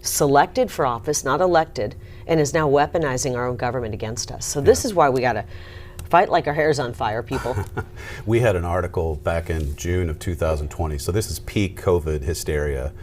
selected for office, not elected, and is now weaponizing our own government against us. So this is why we got to fight like our hair's on fire, people. We had an article back in June of 2020. So this is peak COVID hysteria.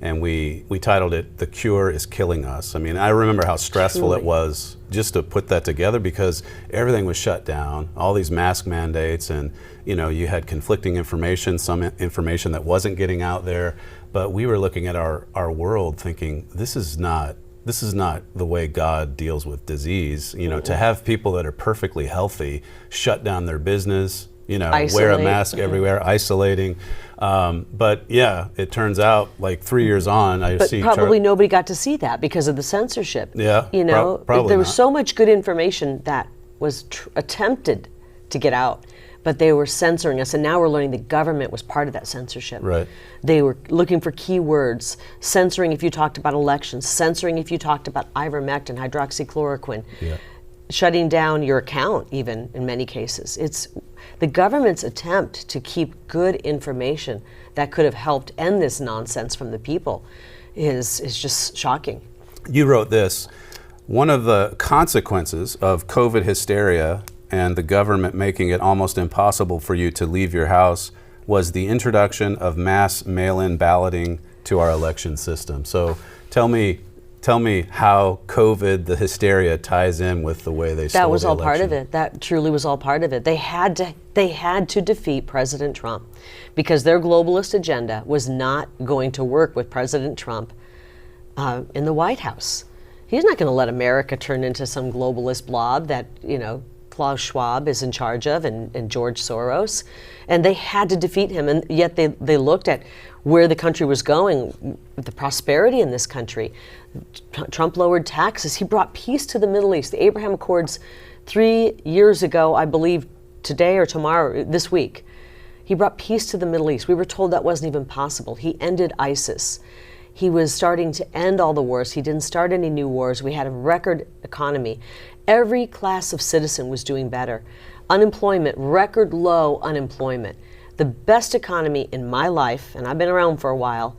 And we titled it, "The Cure is Killing Us." I mean, I remember how stressful it was just to put that together, because everything was shut down, all these mask mandates, and you had conflicting information, some information that wasn't getting out there. But we were looking at our world thinking, this is not the way God deals with disease. To have people that are perfectly healthy shut down their business, wear a mask everywhere, isolating. But yeah, it turns out like 3 years on, probably nobody got to see that because of the censorship. Yeah, probably there was not. so much good information that was attempted to get out, but they were censoring us, and now we're learning the government was part of that censorship. Right. They were looking for keywords, censoring if you talked about elections, censoring if you talked about ivermectin, hydroxychloroquine, shutting down your account even in many cases. It's the government's attempt to keep good information that could have helped end this nonsense from the people is just shocking. You wrote this: one of the consequences of COVID hysteria and the government making it almost impossible for you to leave your house was the introduction of mass mail-in balloting to our election system. So tell me how COVID, the hysteria, ties in with the way they stole That was the all election. part of it. That truly was all part of it. They had to defeat President Trump because their globalist agenda was not going to work with President Trump in the White House. He's not going to let America turn into some globalist blob that, Klaus Schwab is in charge of and George Soros. And they had to defeat him. And yet they looked at where the country was going, the prosperity in this country. Trump lowered taxes. He brought peace to the Middle East. The Abraham Accords 3 years ago, I believe today or tomorrow, this week, he brought peace to the Middle East. We were told that wasn't even possible. He ended ISIS. He was starting to end all the wars. He didn't start any new wars. We had a record economy. Every class of citizen was doing better. Unemployment, record low unemployment. The best economy in my life, and I've been around for a while,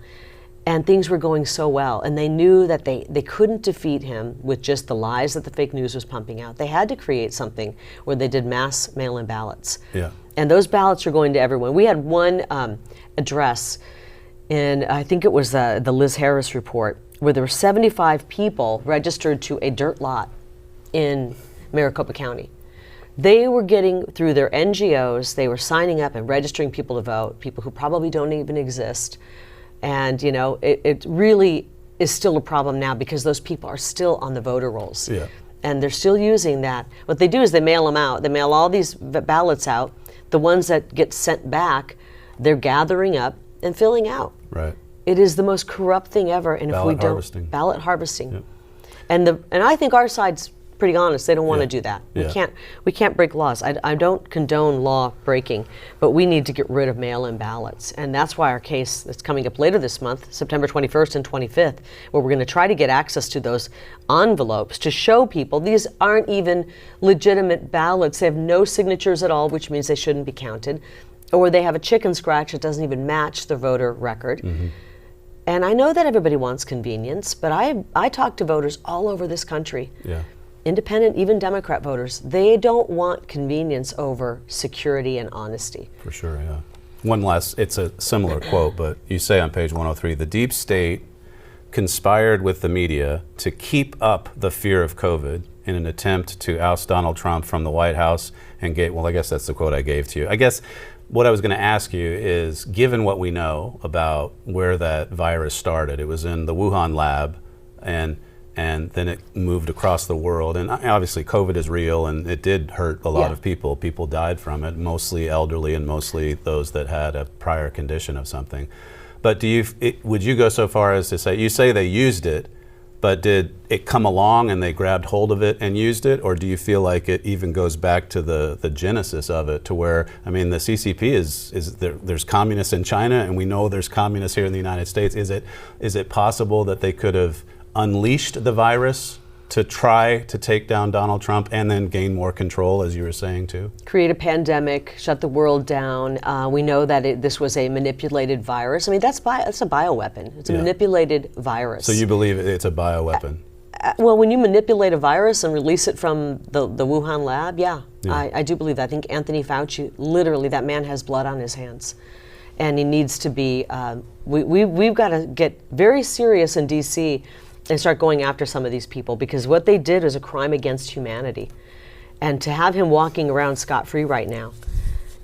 and things were going so well. And they knew that they couldn't defeat him with just the lies that the fake news was pumping out. They had to create something where they did mass mail-in ballots. Yeah. And those ballots are going to everyone. We had one address in, I think it was the Liz Harris report, where there were 75 people registered to a dirt lot in Maricopa County. They were getting through their NGOs, they were signing up and registering people to vote, people who probably don't even exist. And it really is still a problem now because those people are still on the voter rolls. Yeah. And they're still using that. What they do is they mail them out. They mail all these ballots out. The ones that get sent back, they're gathering up and filling out. Right. It is the most corrupt thing ever. And Ballot if we don't, harvesting. Ballot harvesting. Yep. And I think our side's pretty honest. They don't want to do that. Yeah. We can't break laws. I don't condone law breaking, but we need to get rid of mail-in ballots. And that's why our case that's coming up later this month, September 21st and 25th, where we're going to try to get access to those envelopes to show people these aren't even legitimate ballots. They have no signatures at all, which means they shouldn't be counted. Or they have a chicken scratch that doesn't even match the voter record. Mm-hmm. And I know that everybody wants convenience, but I talk to voters all over this country. Yeah. Independent, even Democrat voters, they don't want convenience over security and honesty. For sure, yeah. One last, it's a similar quote, but you say on page 103, the deep state conspired with the media to keep up the fear of COVID in an attempt to oust Donald Trump from the White House and I guess that's the quote I gave to you. I guess what I was going to ask you is, given what we know about where that virus started, it was in the Wuhan lab and then it moved across the world. And obviously COVID is real and it did hurt a lot of people. People died from it, mostly elderly and mostly those that had a prior condition of something. But would you go so far as to say, you say they used it, but did it come along and they grabbed hold of it and used it? Or do you feel like it even goes back to the genesis of it, to where, I mean, the CCP there's communists in China and we know there's communists here in the United States. Is it possible that they could have unleashed the virus to try to take down Donald Trump and then gain more control, as you were saying too? Create a pandemic, shut the world down. We know that this was a manipulated virus. I mean, that's a bioweapon. It's a manipulated virus. So you believe it's a bioweapon? Well, when you manipulate a virus and release it from the Wuhan lab, I do believe that. I think Anthony Fauci, literally, that man has blood on his hands. And he needs to be, we've got to get very serious in D.C. and start going after some of these people, because what they did is a crime against humanity. And to have him walking around scot-free right now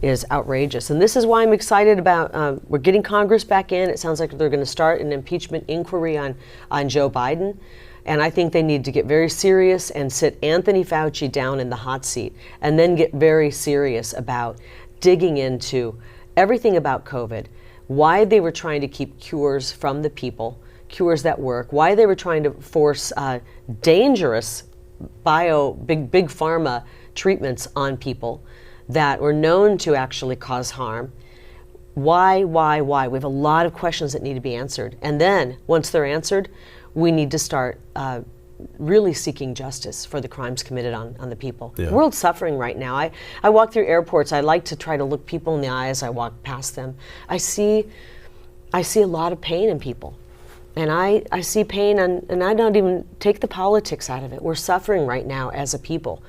is outrageous. And this is why I'm excited about, we're getting Congress back in. It sounds like they're going to start an impeachment inquiry on Joe Biden. And I think they need to get very serious and sit Anthony Fauci down in the hot seat, and then get very serious about digging into everything about COVID, why they were trying to keep cures from the people, cures that work, why they were trying to force dangerous big pharma treatments on people that were known to actually cause harm. Why? We have a lot of questions that need to be answered. And then, once they're answered, we need to start really seeking justice for the crimes committed on the people. Yeah. The world's suffering right now. I walk through airports. I like to try to look people in the eye as I walk past them. I see a lot of pain in people. And I see pain, and I don't even take the politics out of it. We're suffering right now as a people.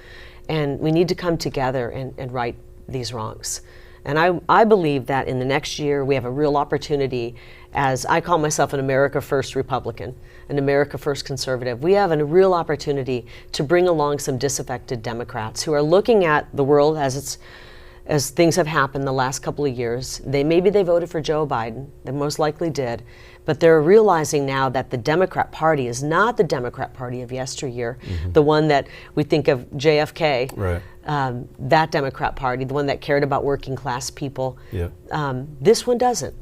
And we need to come together and right these wrongs. And I believe that in the next year we have a real opportunity, as I call myself an America First Republican, an America First conservative. We have a real opportunity to bring along some disaffected Democrats who are looking at the world as things have happened the last couple of years. Maybe they voted for Joe Biden, they most likely did, but they're realizing now that the Democrat Party is not the Democrat Party of yesteryear, the one that we think of JFK, right. That Democrat Party, the one that cared about working class people. Yeah. This one doesn't.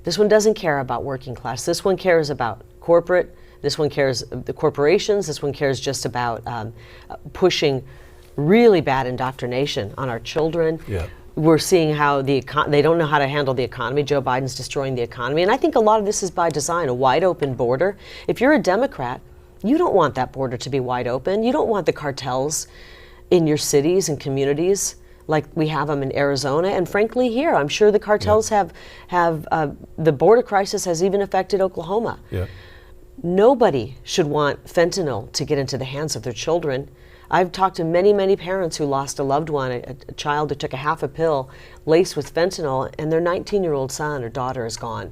This one doesn't care about working class. This one cares about corporate. This one cares the corporations. This one cares just about pushing really bad indoctrination on our children. Yeah. We're seeing how they don't know how to handle the economy. Joe Biden's destroying the economy. And I think a lot of this is by design, a wide open border. If you're a Democrat, you don't want that border to be wide open. You don't want the cartels in your cities and communities like we have them in Arizona. And frankly here, I'm sure the cartels have the border crisis has even affected Oklahoma. Yeah. Nobody should want fentanyl to get into the hands of their children. I've talked to many, many parents who lost a loved one, a child who took a half a pill laced with fentanyl, and their 19-year-old son or daughter is gone.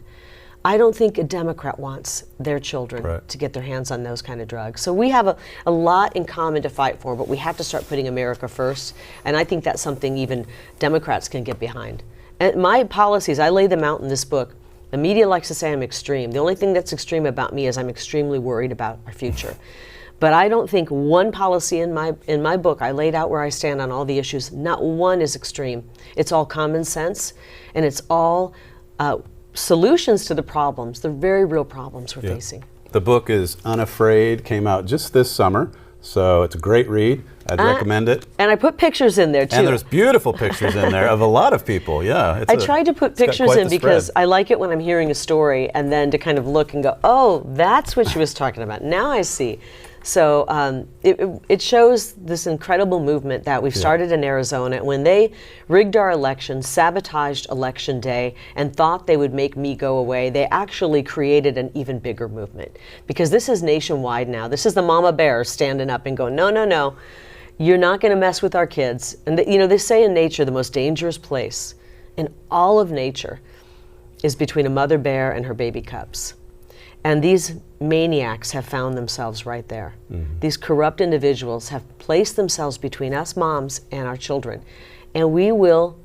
I don't think a Democrat wants their children to get their hands on those kind of drugs. So we have a lot in common to fight for, but we have to start putting America first, and I think that's something even Democrats can get behind. And my policies, I lay them out in this book. The media likes to say I'm extreme. The only thing that's extreme about me is I'm extremely worried about our future. But I don't think one policy in my book, I laid out where I stand on all the issues, not one is extreme. It's all common sense, and it's all solutions to the problems, the very real problems we're facing. The book is Unafraid, came out just this summer, so it's a great read. I'd recommend it. And I put pictures in there too. And there's beautiful pictures in there of a lot of people, yeah. I tried to put pictures in because I like it when I'm hearing a story and then to kind of look and go, oh, that's what she was talking about. Now I see. So it shows this incredible movement that we've started in Arizona. When they rigged our election, sabotaged election day, and thought they would make me go away, they actually created an even bigger movement. Because this is nationwide now. This is the mama bear standing up and going, no, no, no, you're not going to mess with our kids. And they say in nature, the most dangerous place in all of nature is between a mother bear and her baby cubs. And these maniacs have found themselves right there. These corrupt individuals have placed themselves between us moms and our children. And we will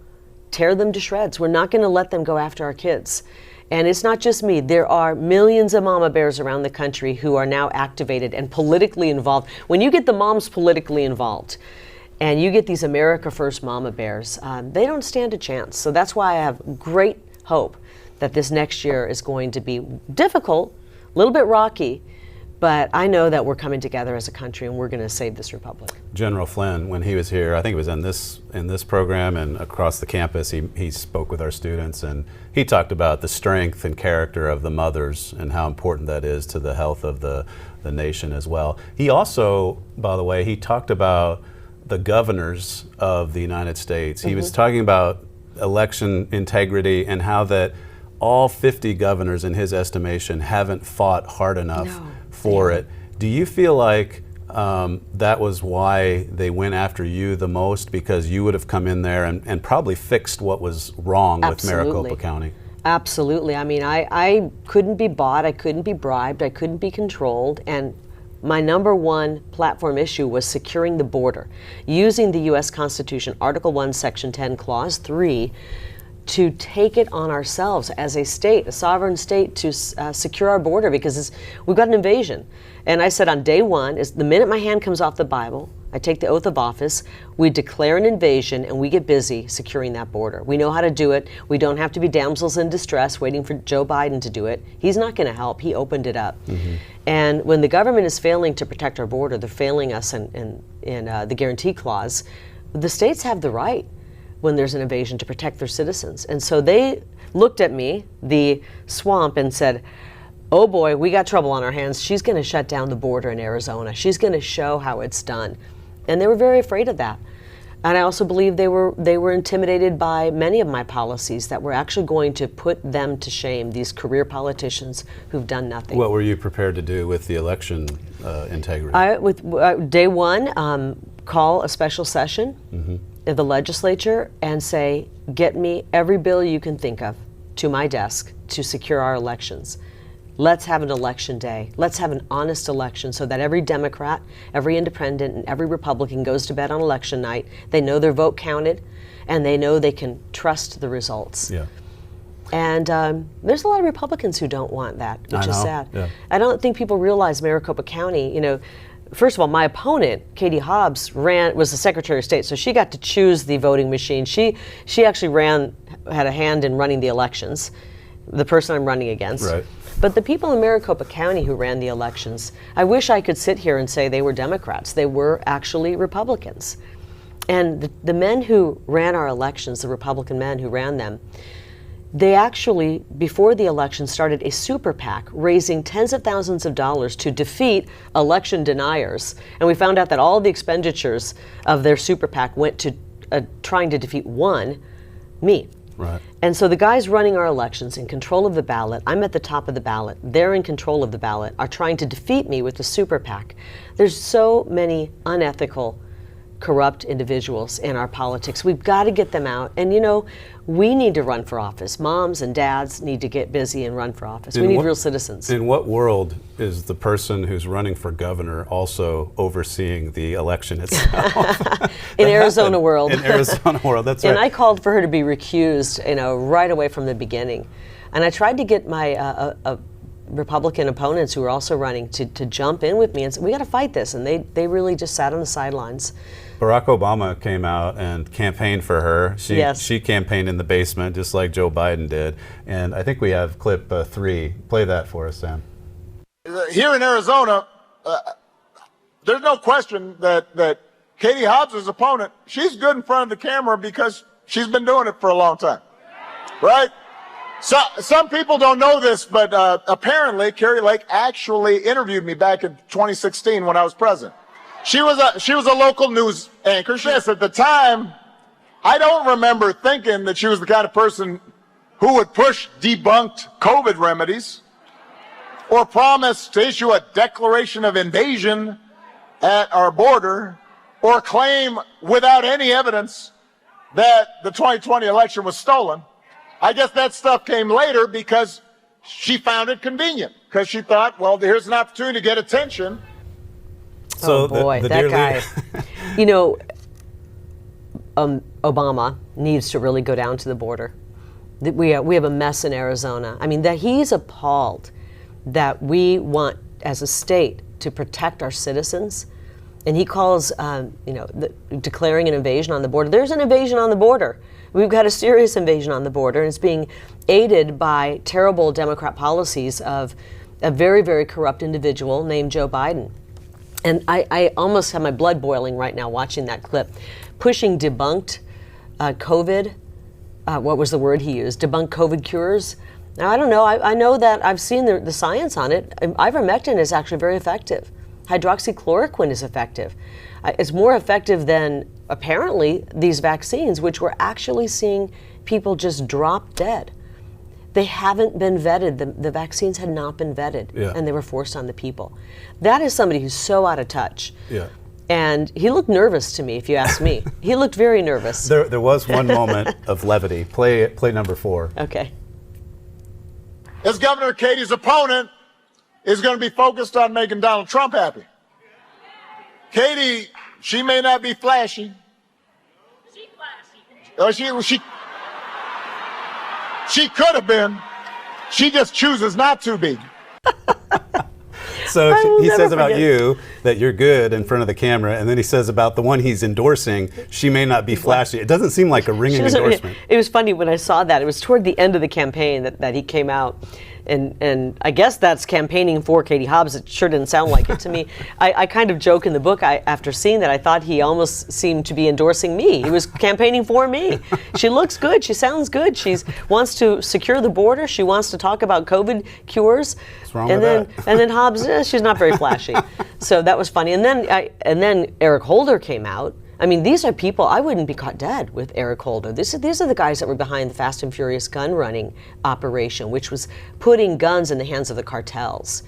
tear them to shreds. We're not going to let them go after our kids. And it's not just me. There are millions of mama bears around the country who are now activated and politically involved. When you get the moms politically involved, and you get these America First mama bears, they don't stand a chance. So that's why I have great hope that this next year is going to be difficult, a little bit rocky, but I know that we're coming together as a country and we're going to save this republic. General Flynn, when he was here, I think it was in this program and across the campus, he spoke with our students and he talked about the strength and character of the mothers and how important that is to the health of the nation as well. He also, by the way, he talked about the governors of the United States. He was talking about election integrity and how that all 50 governors, in his estimation, haven't fought hard enough for it. Do you feel like that was why they went after you the most, because you would have come in there and probably fixed what was wrong with Maricopa County? Absolutely. I mean, I couldn't be bought, I couldn't be bribed, I couldn't be controlled, and my number one platform issue was securing the border, using the U.S. Constitution, Article 1, Section 10, Clause 3, to take it on ourselves as a state, a sovereign state, to secure our border, because we've got an invasion. And I said on day one, is the minute my hand comes off the Bible, I take the oath of office, we declare an invasion, and we get busy securing that border. We know how to do it. We don't have to be damsels in distress waiting for Joe Biden to do it. He's not going to help. He opened it up. Mm-hmm. And when the government is failing to protect our border, they're failing us in the guarantee clause, the states have the right when there's an invasion to protect their citizens. And so they looked at me, the swamp, and said, oh boy, we got trouble on our hands. She's going to shut down the border in Arizona. She's going to show how it's done. And they were very afraid of that. And I also believe they were intimidated by many of my policies that were actually going to put them to shame, these career politicians who've done nothing. What were you prepared to do with the election integrity? Day one, call a special session of the legislature and say, get me every bill you can think of to my desk to secure our elections. Let's have an election day. Let's have an honest election so that every Democrat, every independent, and every Republican goes to bed on election night. They know their vote counted, and they know they can trust the results. Yeah. And there's a lot of Republicans who don't want that, which is sad. Yeah. I don't think people realize Maricopa County, first of all, my opponent, Katie Hobbs, was the Secretary of State, so she got to choose the voting machine. She actually had a hand in running the elections, the person I'm running against. Right. But the people in Maricopa County who ran the elections, I wish I could sit here and say they were Democrats. They were actually Republicans. And the men who ran our elections, the Republican men who ran them, they actually, before the election, started a super PAC raising tens of thousands of dollars to defeat election deniers. And we found out that all the expenditures of their super PAC went to trying to defeat me. Right. And so the guys running our elections, in control of the ballot, I'm at the top of the ballot, they're in control of the ballot, are trying to defeat me with the super PAC. There's so many unethical, corrupt individuals in our politics. We've got to get them out. And we need to run for office. Moms and dads need to get busy and run for office. We need real citizens. In what world is the person who's running for governor also overseeing the election itself? In Arizona world. In Arizona world, that's right. And I called for her to be recused, right away from the beginning. And I tried to get my Republican opponents who were also running to jump in with me and say, we got to fight this. And they really just sat on the sidelines. Barack Obama came out and campaigned for her. She campaigned in the basement, just like Joe Biden did. And I think we have clip 3. Play that for us, Sam. Here in Arizona, there's no question that Katie Hobbs' opponent, she's good in front of the camera because she's been doing it for a long time, right? So, some people don't know this, but apparently Kari Lake actually interviewed me back in 2016 when I was president. She was a local news anchor. Yes, at the time, I don't remember thinking that she was the kind of person who would push debunked COVID remedies or promise to issue a declaration of invasion at our border or claim without any evidence that the 2020 election was stolen. I guess that stuff came later because she found it convenient, because she thought, well, here's an opportunity to get attention. So that guy. Obama needs to really go down to the border. We have a mess in Arizona. I mean, that he's appalled that we want, as a state, to protect our citizens. And he calls, declaring an invasion on the border. There's an invasion on the border. We've got a serious invasion on the border, and it's being aided by terrible Democrat policies of a very, very corrupt individual named Joe Biden. And I almost have my blood boiling right now watching that clip. Pushing debunked COVID, what was the word he used? Debunked COVID cures. Now, I don't know. I know that I've seen the science on it. Ivermectin is actually very effective. Hydroxychloroquine is effective. It's more effective than, apparently, these vaccines, which we're actually seeing people just drop dead. They haven't been vetted. The vaccines had not been vetted, and they were forced on the people. That is somebody who's so out of touch. Yeah. And he looked nervous to me, if you ask me. He looked very nervous. There was one moment of levity. Play number 4. Okay. as governor, Katie's opponent is going to be focused on making Donald Trump happy. Katie, she may not be flashy. She could have been. She just chooses not to be. So he says about you that you're good in front of the camera, and then he says about the one he's endorsing, she may not be flashy. It doesn't seem like a ringing endorsement. It was funny when I saw that. It was toward the end of the campaign that he came out. And I guess that's campaigning for Katie Hobbs. It sure didn't sound like it to me. I kind of joke in the book, after seeing that, I thought he almost seemed to be endorsing me. He was campaigning for me. She looks good. She sounds good. She wants to secure the border. She wants to talk about COVID cures. What's wrong with that? And then Hobbs, she's not very flashy. So that was funny. And then Eric Holder came out. I mean, these are people, I wouldn't be caught dead with Eric Holder. These are the guys that were behind the Fast and Furious gun running operation, which was putting guns in the hands of the cartels,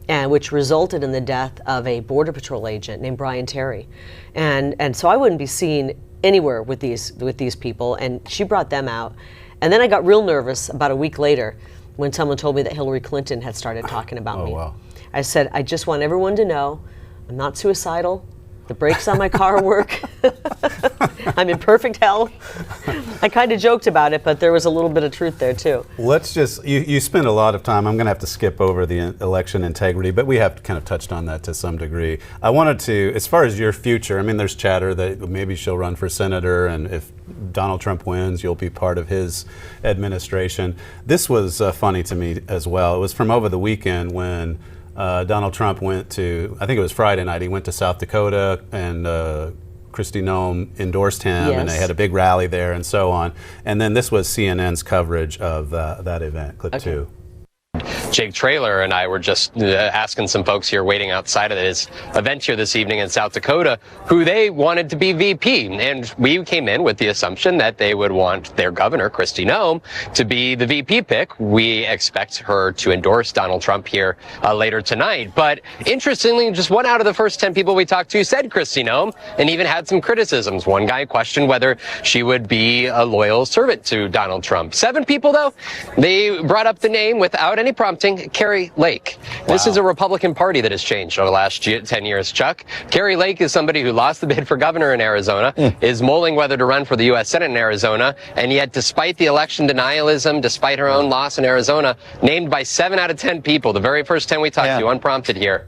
and which resulted in the death of a Border Patrol agent named Brian Terry. And so I wouldn't be seen anywhere with these people, and she brought them out. And then I got real nervous about a week later when someone told me that Hillary Clinton had started talking about me. Wow. I said, I just want everyone to know I'm not suicidal. The brakes on my car work. I'm in perfect health. I kind of joked about it, but there was a little bit of truth there too. Let's just, you spend a lot of time, I'm going to have to skip over the election integrity, but we have kind of touched on that to some degree. I wanted to, as far as your future, I mean, there's chatter that maybe she'll run for senator, and if Donald Trump wins, you'll be part of his administration. This was funny to me as well. It was from over the weekend when Donald Trump went to, I think it was Friday night, he went to South Dakota, and Kristi Noem endorsed him, yes. And they had a big rally there and so on. And then this was CNN's coverage of that event, clip 2. Jake Traylor and I were just asking some folks here waiting outside of his event here this evening in South Dakota who they wanted to be VP. And we came in with the assumption that they would want their governor, Kristi Noem, to be the VP pick. We expect her to endorse Donald Trump here later tonight. But interestingly, just 1 out of the first 10 people we talked to said Kristi Noem, and even had some criticisms. One guy questioned whether she would be a loyal servant to Donald Trump. 7 people, though, they brought up the name without any prompting, Kari Lake. Wow. This is a Republican Party that has changed over the last 10 years, Chuck. Kari Lake is somebody who lost the bid for governor in Arizona, is mulling whether to run for the U.S. Senate in Arizona, and yet despite the election denialism, despite her own loss in Arizona, named by 7 out of 10 people, the very first 10 we talked to, unprompted here.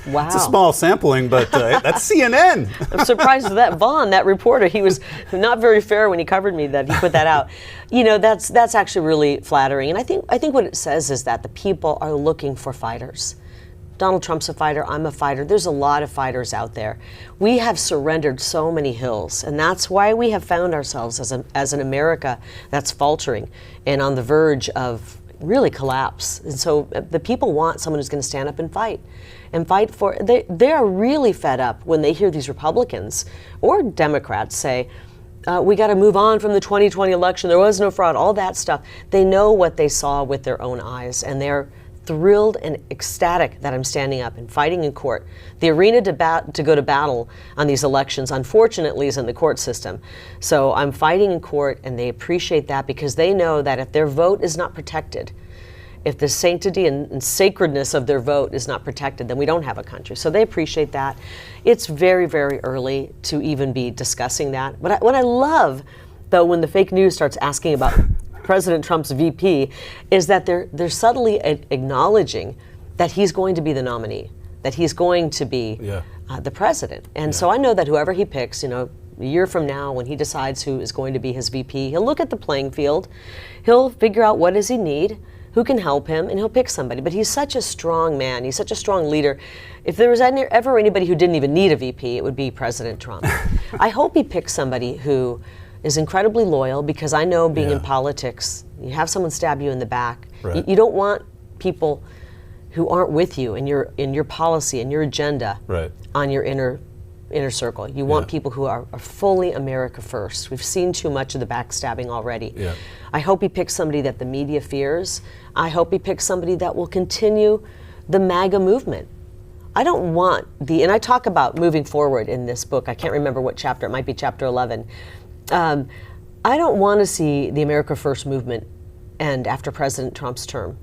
Wow. It's a small sampling, but that's CNN. I'm surprised that Vaughn, that reporter, he was not very fair when he covered me that he put that out. You know, that's actually really flattering. And I think what it says is that the people are looking for fighters. Donald Trump's a fighter, I'm a fighter. There's a lot of fighters out there. We have surrendered so many hills, and that's why we have found ourselves as an America that's faltering and on the verge of really collapse. And so the people want someone who's going to stand up and fight for, they are really fed up when they hear these Republicans or Democrats say, we got to move on from the 2020 election. There was no fraud, all that stuff. They know what they saw with their own eyes, and they're thrilled and ecstatic that I'm standing up and fighting in court. The arena to go to battle on these elections, unfortunately, is in the court system. So I'm fighting in court, and they appreciate that because they know that if their vote is not protected, if the sanctity and sacredness of their vote is not protected, then we don't have a country. So they appreciate that. It's very, very early to even be discussing that. But what I love, though, when the fake news starts asking about President Trump's VP, is that they're subtly acknowledging that he's going to be the nominee, that he's going to be the president. And so I know that whoever he picks, you know, a year from now when he decides who is going to be his VP, he'll look at the playing field, he'll figure out what does he need, who can help him, and he'll pick somebody. But he's such a strong man. He's such a strong leader. If there was ever anybody who didn't even need a VP, it would be President Trump. I hope he picks somebody who is incredibly loyal, because I know being in politics, you have someone stab you in the back. Right. You don't want people who aren't with you in your policy and your agenda on your inner circle. You want people who are fully America first. We've seen too much of the backstabbing already. I hope he picks somebody that the media fears. I hope he picks somebody that will continue the MAGA movement. I don't want and I talk about moving forward in this book. I can't remember what chapter, it might be chapter 11. I don't want to see the America First movement end after President Trump's term.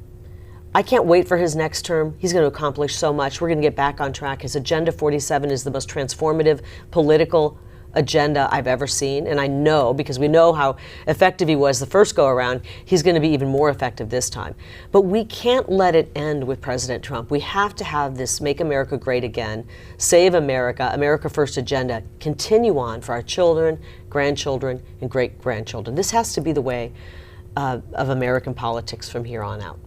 I can't wait for his next term. He's going to accomplish so much. We're going to get back on track. His Agenda 47 is the most transformative political agenda I've ever seen. And I know, because we know how effective he was the first go around, he's going to be even more effective this time. But we can't let it end with President Trump. We have to have this Make America Great Again, Save America, America First agenda continue on for our children, grandchildren, and great-grandchildren. This has to be the way of American politics from here on out.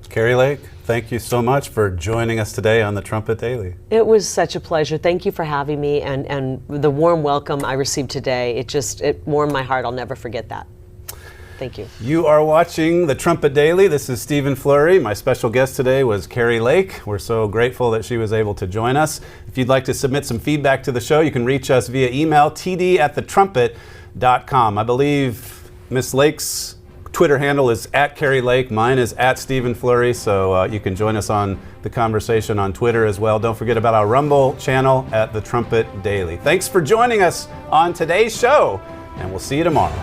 Kari Lake, thank you so much for joining us today on the Trumpet Daily. It was such a pleasure. Thank you for having me, and the warm welcome I received today. It warmed my heart. I'll never forget that. Thank you. You are watching the Trumpet Daily. This is Stephen Flurry. My special guest today was Kari Lake. We're so grateful that she was able to join us. If you'd like to submit some feedback to the show, you can reach us via email, td@thetrumpet.com. I believe Miss Lake's Twitter handle is @Kari Lake. Mine is @Stephen Flurry. So you can join us on the conversation on Twitter as well. Don't forget about our Rumble channel at The Trumpet Daily. Thanks for joining us on today's show, and we'll see you tomorrow.